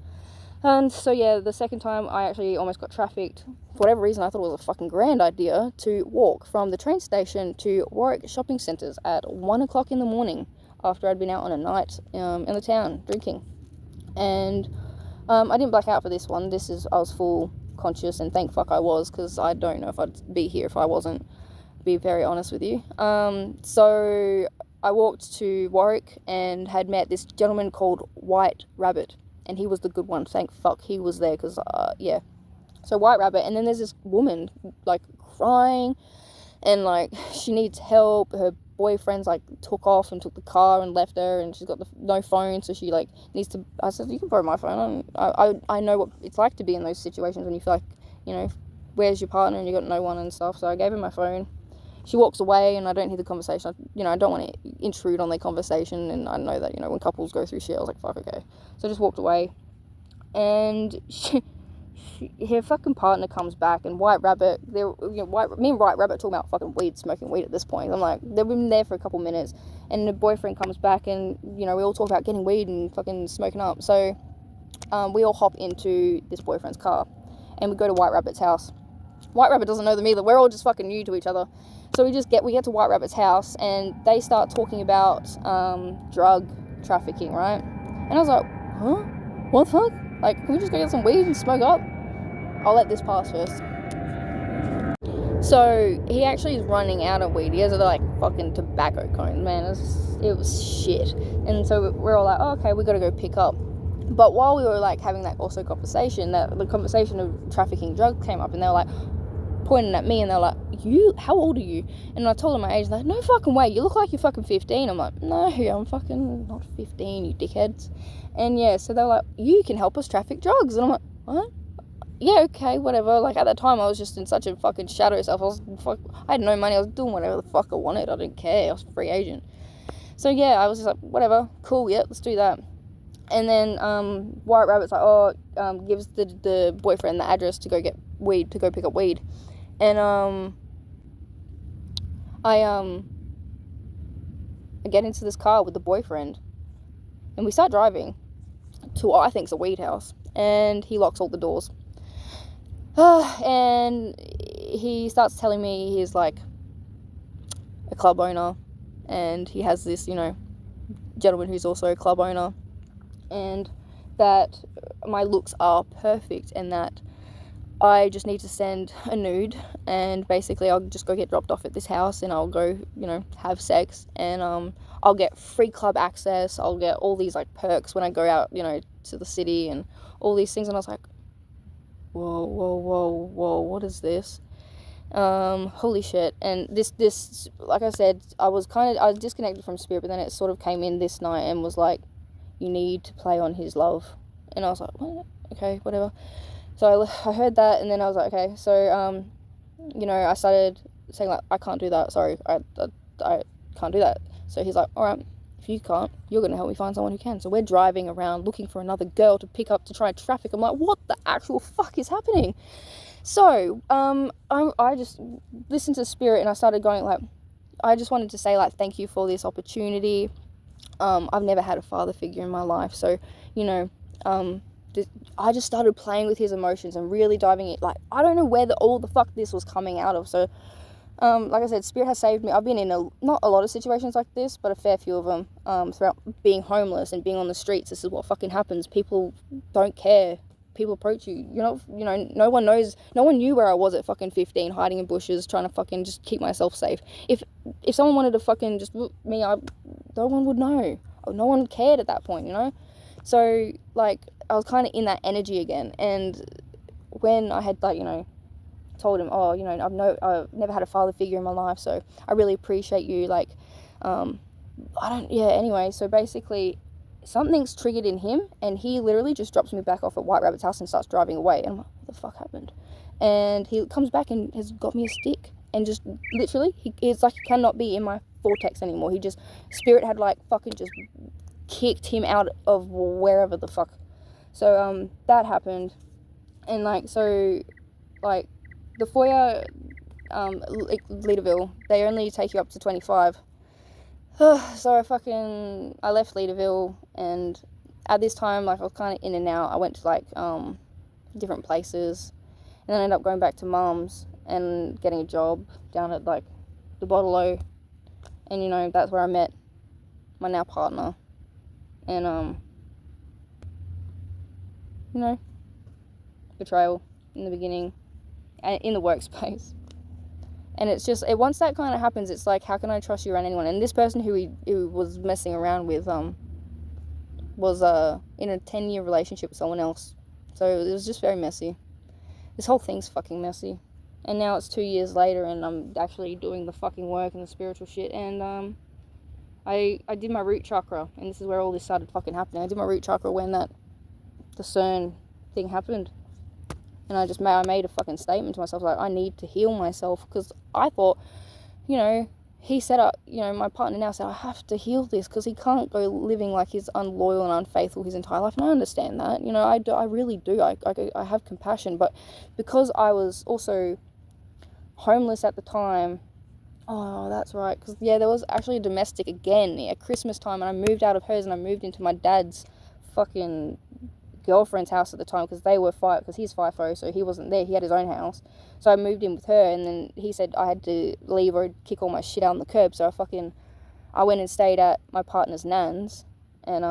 And so yeah, the second time I actually almost got trafficked. For whatever reason, I thought it was a fucking grand idea to walk from the train station to Warwick shopping centres at 1 o'clock in the morning after I'd been out on a night in the town drinking. And I didn't black out for this one. I was full conscious, and thank fuck I was, because I don't know if I'd be here if I wasn't, to be very honest with you. So I walked to Warwick and had met this gentleman called White Rabbit, and he was the good one. Thank fuck he was there, because yeah. So White Rabbit, and then there's this woman like crying, and like she needs help. Her boyfriend's like took off and took the car and left her, and she's got no phone, so she like needs to. I said, you can borrow my phone. I know what it's like to be in those situations when you feel like, you know, where's your partner and you got no one and stuff. So I gave her my phone. She walks away, and I don't hear the conversation. I don't want to intrude on their conversation, and I know that, you know, when couples go through shit, I was like, fuck, okay. So I just walked away, and her fucking partner comes back, and White Rabbit, me and White Rabbit talking about fucking smoking weed at this point. I'm like, they've been there for a couple minutes, and the boyfriend comes back, and, you know, we all talk about getting weed and fucking smoking up. So we all hop into this boyfriend's car, and we go to White Rabbit's house. White Rabbit doesn't know them either. We're all just fucking new to each other. So we get to White Rabbit's house, and they start talking about drug trafficking, right? And I was like, huh? What the fuck? Like, can we just go get some weed and smoke up? I'll let this pass first. So he actually is running out of weed. He has like fucking tobacco cones, man. It was shit. And so we're all like, oh, okay, we gotta go pick up. But while we were like having that also conversation, the conversation of trafficking drugs came up, and they were like pointing at me, and they're like, how old are you? And I told them my age, and they're like, no fucking way, you look like you're fucking 15. I'm like, no, I'm fucking not 15, you dickheads. And yeah, so they're like, you can help us traffic drugs. And I'm like, what? Yeah, okay, whatever. Like, at that time, I was just in such a fucking shadow self. I had no money. I was doing whatever the fuck I wanted. I didn't care. I was a free agent. So yeah, I was just like, whatever, cool, yeah, let's do that. And then White Rabbit's like, gives the boyfriend the address to go get weed, to go pick up weed. And I get into this car with the boyfriend, and we start driving to what I think's a weed house, and he locks all the doors. And he starts telling me he's like a club owner, and he has this, you know, gentleman who's also a club owner, and that my looks are perfect, and that I just need to send a nude, and basically I'll just go get dropped off at this house, and I'll go, have sex, and I'll get free club access, I'll get all these like perks when I go out, to the city, and all these things. And I was like, whoa, what is this? Holy shit. And this, like I said, I was disconnected from spirit, but then it sort of came in this night and was like, you need to play on his love. And I was like, what? Okay, whatever. So I heard that, and then I was like, okay. So, I started saying, like, I can't do that. Sorry, I can't do that. So he's like, all right, if you can't, you're going to help me find someone who can. So we're driving around looking for another girl to pick up to try and traffic. I'm like, what the actual fuck is happening? So, I just listened to spirit, and I started going, like, I just wanted to say, like, thank you for this opportunity. I've never had a father figure in my life. So, I just started playing with his emotions and really diving in. Like, I don't know where all the fuck this was coming out of. So, like I said, spirit has saved me. I've been in not a lot of situations like this, but a fair few of them, throughout being homeless and being on the streets. This is what fucking happens. People don't care. People approach you. No one knows. No one knew where I was at fucking 15, hiding in bushes, trying to fucking just keep myself safe. If someone wanted to fucking just whoop me, no one would know. No one cared at that point, So, like, I was kind of in that energy again. And when I had, like, told him, oh, I've never had a father figure in my life, so I really appreciate you, like, anyway, so basically, something's triggered in him, and he literally just drops me back off at White Rabbit's house and starts driving away, and I'm like, what the fuck happened? And he comes back and has got me a stick, and just, literally, it's like he cannot be in my vortex anymore. Spirit had, like, fucking just kicked him out of wherever the fuck. So, that happened, and, like, so, like, the foyer, Leaderville, they only take you up to 25. So I left Leaderville, and at this time, like, I was kind of in and out. I went to, like, different places, and then I ended up going back to Mum's and getting a job down at, like, the Bottle-O, and, that's where I met my now partner, and, betrayal in the beginning, in the workspace. And it's just, once that kind of happens, it's like, how can I trust you around anyone? And this person who was messing around with was in a 10-year relationship with someone else. So it was just very messy. This whole thing's fucking messy. And now it's 2 years later, and I'm actually doing the fucking work and the spiritual shit. And I did my root chakra, and this is where all this started fucking happening. I did my root chakra when the CERN thing happened. And I made a fucking statement to myself, like, I need to heal myself, because I thought, he said, my partner now said, I have to heal this, because he can't go living like he's unloyal and unfaithful his entire life, and I understand that, I really do, I have compassion, but because I was also homeless at the time, oh, that's right, because, there was actually a domestic again at Christmas time, and I moved out of hers, and I moved into my dad's fucking girlfriend's house at the time, because because he's FIFO, so he wasn't there, he had his own house, so I moved in with her, and then he said I had to leave or kick all my shit out on the curb, so I went and stayed at my partner's nan's, and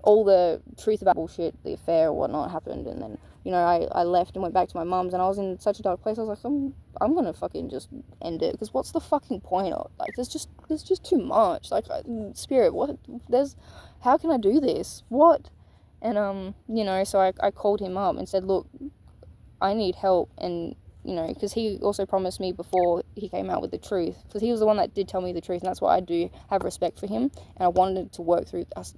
all the truth about bullshit, the affair or whatnot happened, and then I left and went back to my mum's, and I was in such a dark place. I was like, I'm gonna fucking just end it, because what's the fucking point of, like, there's just too much, like, spirit, how can I do this, what? And, so I called him up and said, look, I need help, and, because he also promised me before he came out with the truth, because he was the one that did tell me the truth, and that's why I do have respect for him, and I wanted to work through us.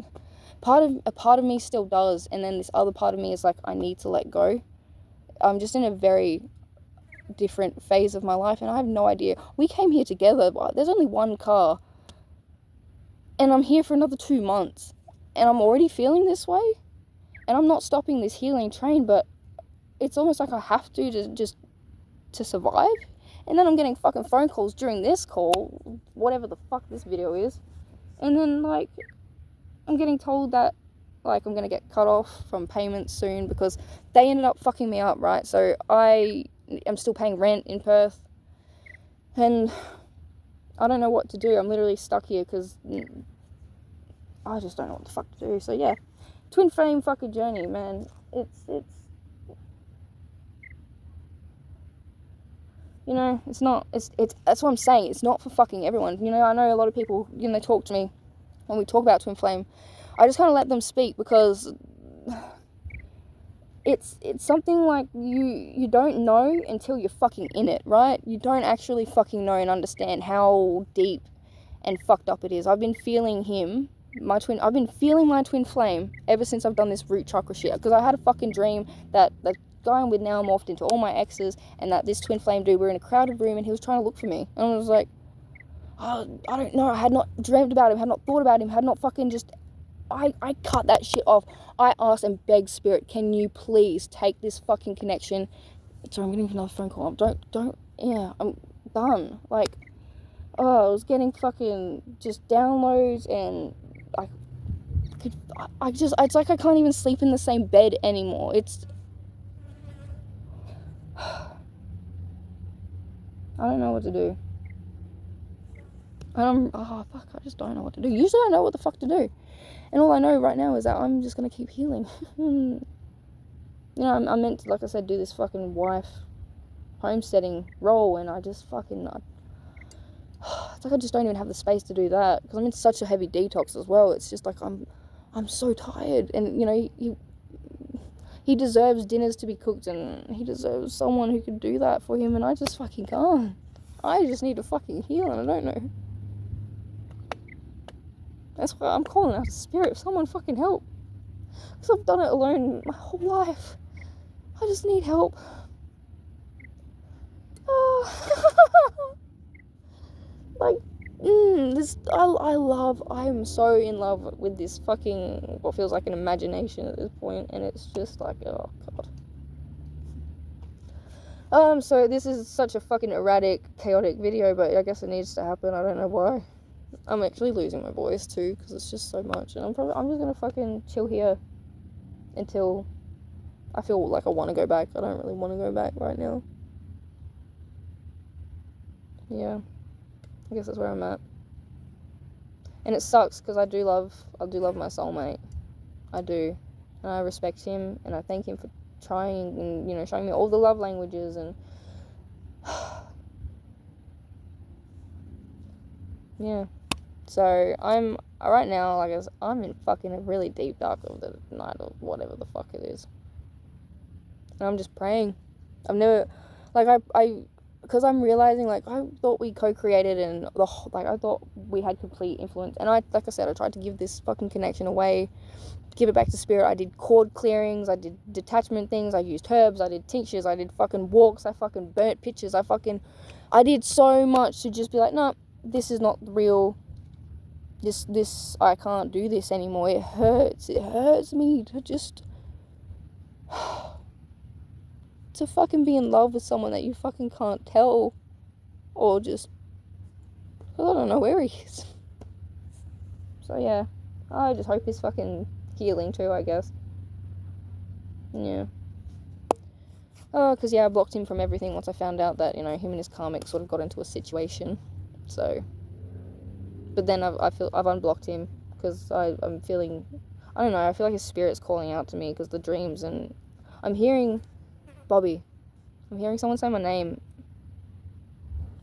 A part of me still does, and then this other part of me is like, I need to let go. I'm just in a very different phase of my life, and I have no idea. We came here together, but there's only one car, and I'm here for another 2 months, and I'm already feeling this way. And I'm not stopping this healing train, but it's almost like I have to survive. And then I'm getting fucking phone calls during this call, whatever the fuck this video is. And then, like, I'm getting told that, like, I'm going to get cut off from payments soon, because they ended up fucking me up, right? So I am still paying rent in Perth. And I don't know what to do. I'm literally stuck here, because I just don't know what the fuck to do. So yeah, twin flame fucking journey, man. It's you know, it's not, it's that's what I'm saying, it's not for fucking everyone. You know, I know a lot of people, you know, they talk to me when we talk about twin flame. I just kind of let them speak, because it's something like you don't know until you're fucking in it, right? You don't actually fucking know and understand how deep and fucked up it is. I've been feeling him, I've been feeling my twin flame ever since I've done this root chakra shit, because I had a fucking dream that the guy I'm with now morphed into all my exes, and that this twin flame dude, we're in a crowded room and he was trying to look for me, and I was like, oh, I don't know, I had not dreamt about him, had not thought about him, had not fucking just, I cut that shit off. I asked and begged Spirit, can you please take this fucking connection? Sorry, I'm getting another phone call. Yeah, I'm done. Like, oh, I was getting fucking just downloads, and it's like I can't even sleep in the same bed anymore. I don't know what to do. Oh fuck, I just don't know what to do. Usually I know what the fuck to do. And all I know right now is that I'm just gonna keep healing. You know, I'm meant to, like I said, do this fucking wife homesteading role, and I just fucking, it's like I just don't even have the space to do that, because I'm in such a heavy detox as well. It's just like I'm so tired, and you know, he deserves dinners to be cooked, and he deserves someone who can do that for him, and I just fucking can't. I just need to fucking heal, and I don't know. That's why I'm calling out to Spirit. Someone fucking help. Because I've done it alone my whole life. I just need help. Like, I am so in love with this fucking, what feels like an imagination at this point, and it's just like, oh god. So this is such a fucking erratic, chaotic video, but I guess it needs to happen. I don't know why. I'm actually losing my voice too, because it's just so much, and I'm just gonna fucking chill here until I feel like I want to go back. I don't really want to go back right now. Yeah, I guess that's where I'm at. And it sucks, because I do love my soulmate. I do, and I respect him, and I thank him for trying, and you know, showing me all the love languages, and yeah. So I'm right now, like, I'm in fucking a really deep dark of the night, or whatever the fuck it is, and I'm just praying. I've never, like, I because I'm realizing, like, I thought we co-created, and I thought we had complete influence, and like I said, I tried to give this fucking connection away, give it back to Spirit. I did cord clearings, I did detachment things, I used herbs, I did tinctures, I did fucking walks, I fucking burnt pictures, I did so much to just be like, no, this is not real. This, I can't do this anymore. It hurts me to just to fucking be in love with someone that you fucking can't tell, or just, I don't know where he is. So yeah, I just hope he's fucking healing too, I guess. Yeah. Oh, because yeah, I blocked him from everything once I found out that, you know, him and his karmic sort of got into a situation. So, but then I've unblocked him, because I'm feeling, I don't know, I feel like his spirit's calling out to me, because the dreams, and I'm hearing Bobby. I'm hearing someone say my name,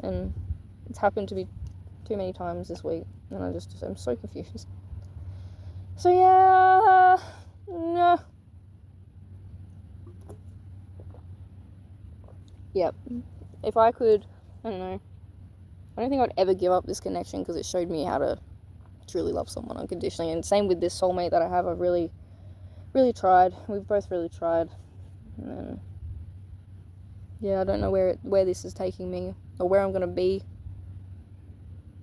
and it's happened to me too many times this week, and I'm so confused. So yeah, no. Yep. If I could, I don't know. I don't think I'd ever give up this connection, because it showed me how to truly love someone unconditionally. And same with this soulmate that I have. I've really, really tried. We've both really tried. And then, yeah, I don't know where this is taking me, or where I'm gonna be.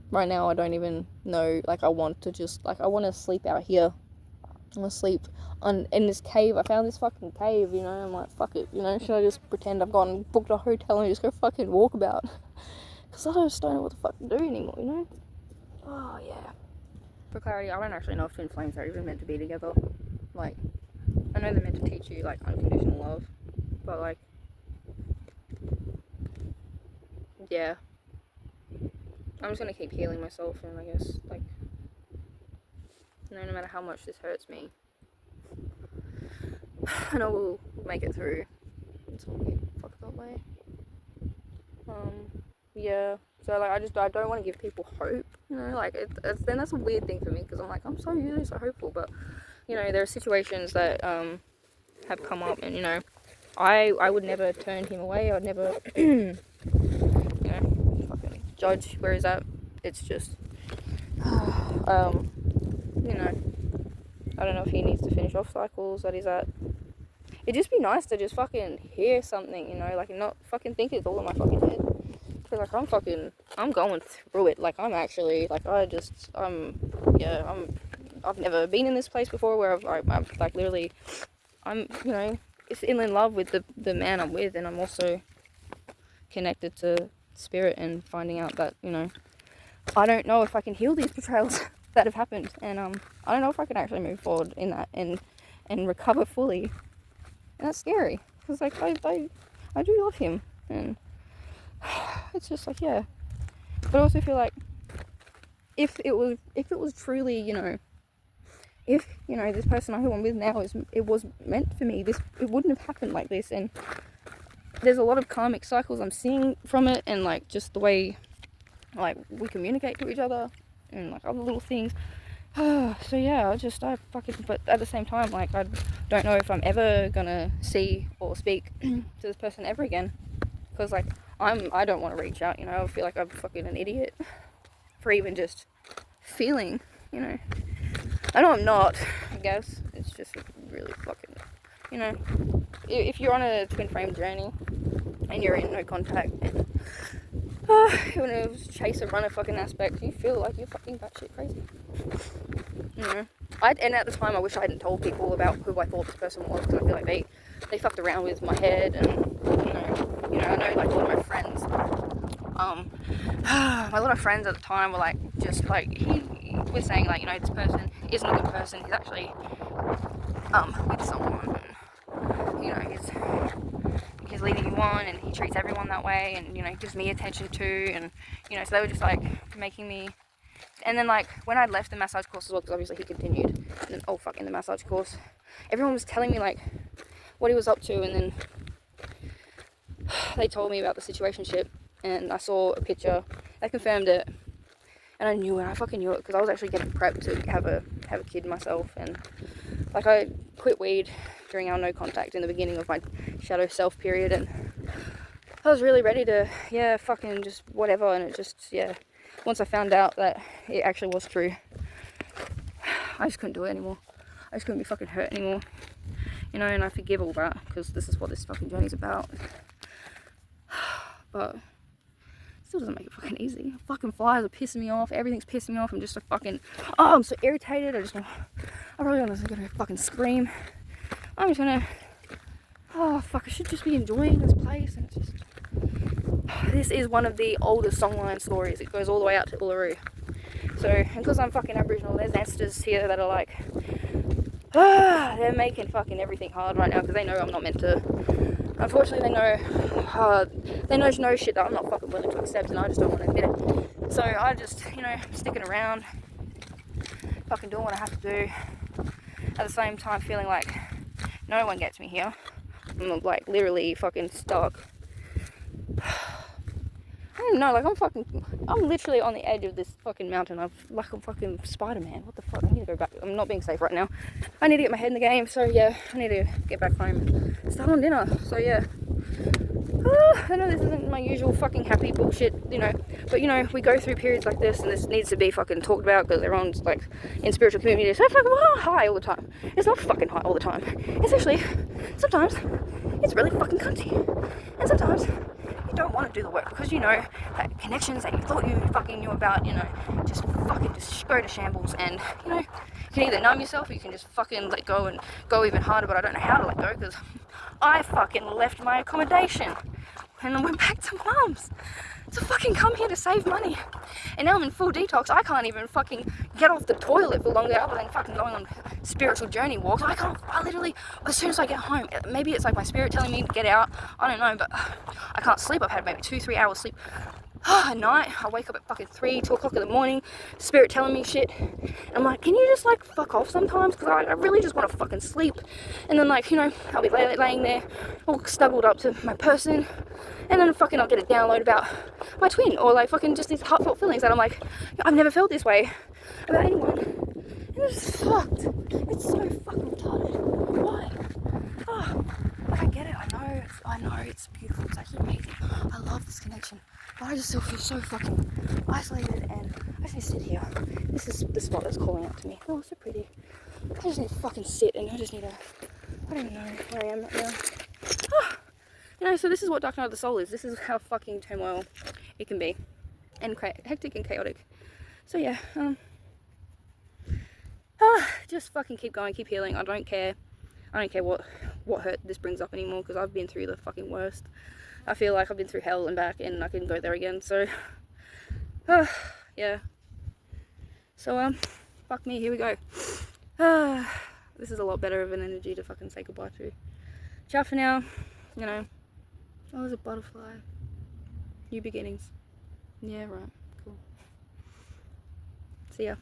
Right now, I don't even know. Like, I want to sleep out here. I want to sleep in this cave. I found this fucking cave, you know. I'm like, fuck it, you know. Should I just pretend I've gone and booked a hotel and just go fucking walk about? Because I just don't know what the fuck to do anymore, you know. Oh yeah. For clarity, I don't actually know if twin flames are even meant to be together. Like, I know they're meant to teach you, like, unconditional love, but, like, yeah. I'm just gonna keep healing myself, and I guess, like, no matter how much this hurts me, I know we'll make it through. It's all good. Fuck that way. Yeah. So like, I don't want to give people hope. You know, like then that's a weird thing for me, because I'm like, I'm so usually so hopeful, but you know, there are situations that have come up, and you know, I would never turn him away. I would never, you know, fucking judge where he's at. It's just, you know, I don't know if he needs to finish off cycles that he's at. It'd just be nice to just fucking hear something, you know, like not fucking think it's all in my fucking head. Cause like I'm going through it. Like I'm actually, like I've never been in this place before where I'm like literally, you know, still in love with the man I'm with, and I'm also connected to spirit and finding out that, you know, I don't know if I can heal these betrayals that have happened, and I don't know if I can actually move forward in that and recover fully, and that's scary, because like I do love him, and it's just like, yeah, but I also feel like if it was truly, you know, if, you know, this person who I'm with now it was meant for me, it wouldn't have happened like this, and there's a lot of karmic cycles I'm seeing from it, and like just the way like we communicate to each other and like other little things. So yeah, but at the same time, like I don't know if I'm ever gonna see or speak to this person ever again, because like I don't want to reach out, you know. I feel like I'm fucking an idiot for even just feeling, you know. I know I'm not, I guess. It's just really fucking, you know, if you're on a twin flame journey and you're in no contact, and when it was chase and run a fucking aspect, you feel like you're fucking batshit crazy, you know. And at the time I wish I hadn't told people about who I thought this person was, because I feel like they fucked around with my head, and you know, I know like a lot of my friends, my lot of friends at the time were like, just like, he was saying like, you know, this person isn't a good person, he's actually with someone, and, you know, he's leading you on, and he treats everyone that way, and, you know, gives me attention too, and, you know, so they were just like making me. And then like when I left the massage course as well, because obviously he continued, and then in the massage course everyone was telling me like what he was up to, and then they told me about the situationship, and I saw a picture, they confirmed it, and I knew it. I fucking knew it, because I was actually getting prepped to have a kid myself, and like I quit weed during our no contact in the beginning of my shadow self period, and I was really ready to, yeah, fucking just whatever, and it just, yeah, once I found out that it actually was true, I just couldn't do it anymore. I just couldn't be fucking hurt anymore, you know, and I forgive all that, because this is what this fucking journey's about. But it still doesn't make it fucking easy. Fucking flies are pissing me off, everything's pissing me off. I'm just like fucking, I'm so irritated. I'm probably gonna fucking scream. I'm just gonna, fuck, I should just be enjoying this place, and it's just, this is one of the oldest songline stories. It goes all the way out to Uluru. So, and because I'm fucking Aboriginal, there's ancestors here that are like, they're making fucking everything hard right now, because they know I'm not meant to. Unfortunately, they know shit that I'm not fucking willing to accept, and I just don't want to admit it. So I just, you know, sticking around, fucking doing what I have to do. At the same time, feeling like no one gets me here. I'm like literally fucking stuck. I don't know, like I'm literally on the edge of this fucking mountain. I'm fucking Spider-Man. What the fuck? I need to go back. I'm not being safe right now. I need to get my head in the game. So yeah, I need to get back home and start on dinner. So yeah. I know this isn't my usual fucking happy bullshit, you know, but you know, we go through periods like this, and this needs to be fucking talked about, because everyone's like in spiritual communities so fucking high all the time. It's not fucking high all the time. It's actually, sometimes it's really fucking cunty, and sometimes you don't want to do the work, because you know that connections that you thought you fucking knew about, you know, just fucking just go to shambles, and you know, you can either numb yourself, or you can just fucking let go and go even harder. But I don't know how to let go, because I fucking left my accommodation and I went back to mum's to fucking come here to save money, and now I'm in full detox. I can't even fucking get off the toilet for longer, other than fucking going on spiritual journey walks. I literally, as soon as I get home, maybe it's like my spirit telling me to get out, I don't know, but I can't sleep. I've had maybe 2-3 hours sleep. at night, I wake up at fucking 3, 2 o'clock in the morning, spirit telling me shit, and I'm like, can you just like fuck off sometimes, because I really just want to fucking sleep. And then like, you know, I'll be laying there all snuggled up to my person, and then fucking I'll get a download about my twin, or like fucking just these heartfelt feelings that I'm like, I've never felt this way about anyone, and it's fucked. It's so fucking retarded. Why? Oh, I get it. I know it's beautiful. It's actually amazing. I love this connection, but I just still feel so fucking isolated, and I just need to sit here. This is the spot that's calling out to me. Oh, it's so pretty. I just need to fucking sit, and I just need to, I don't even know where I am right now. Oh, you know, so this is what Dark Night of the Soul is. This is how fucking turmoil it can be, and hectic and chaotic. So yeah, just fucking keep going, keep healing. I don't care what hurt this brings up anymore, because I've been through the fucking worst. I feel like I've been through hell and back, and I can go there again. So yeah, so fuck me, here we go. This is a lot better of an energy to fucking say goodbye to. Ciao for now. You know, oh, there's a butterfly. New beginnings. Yeah, right, cool. See ya.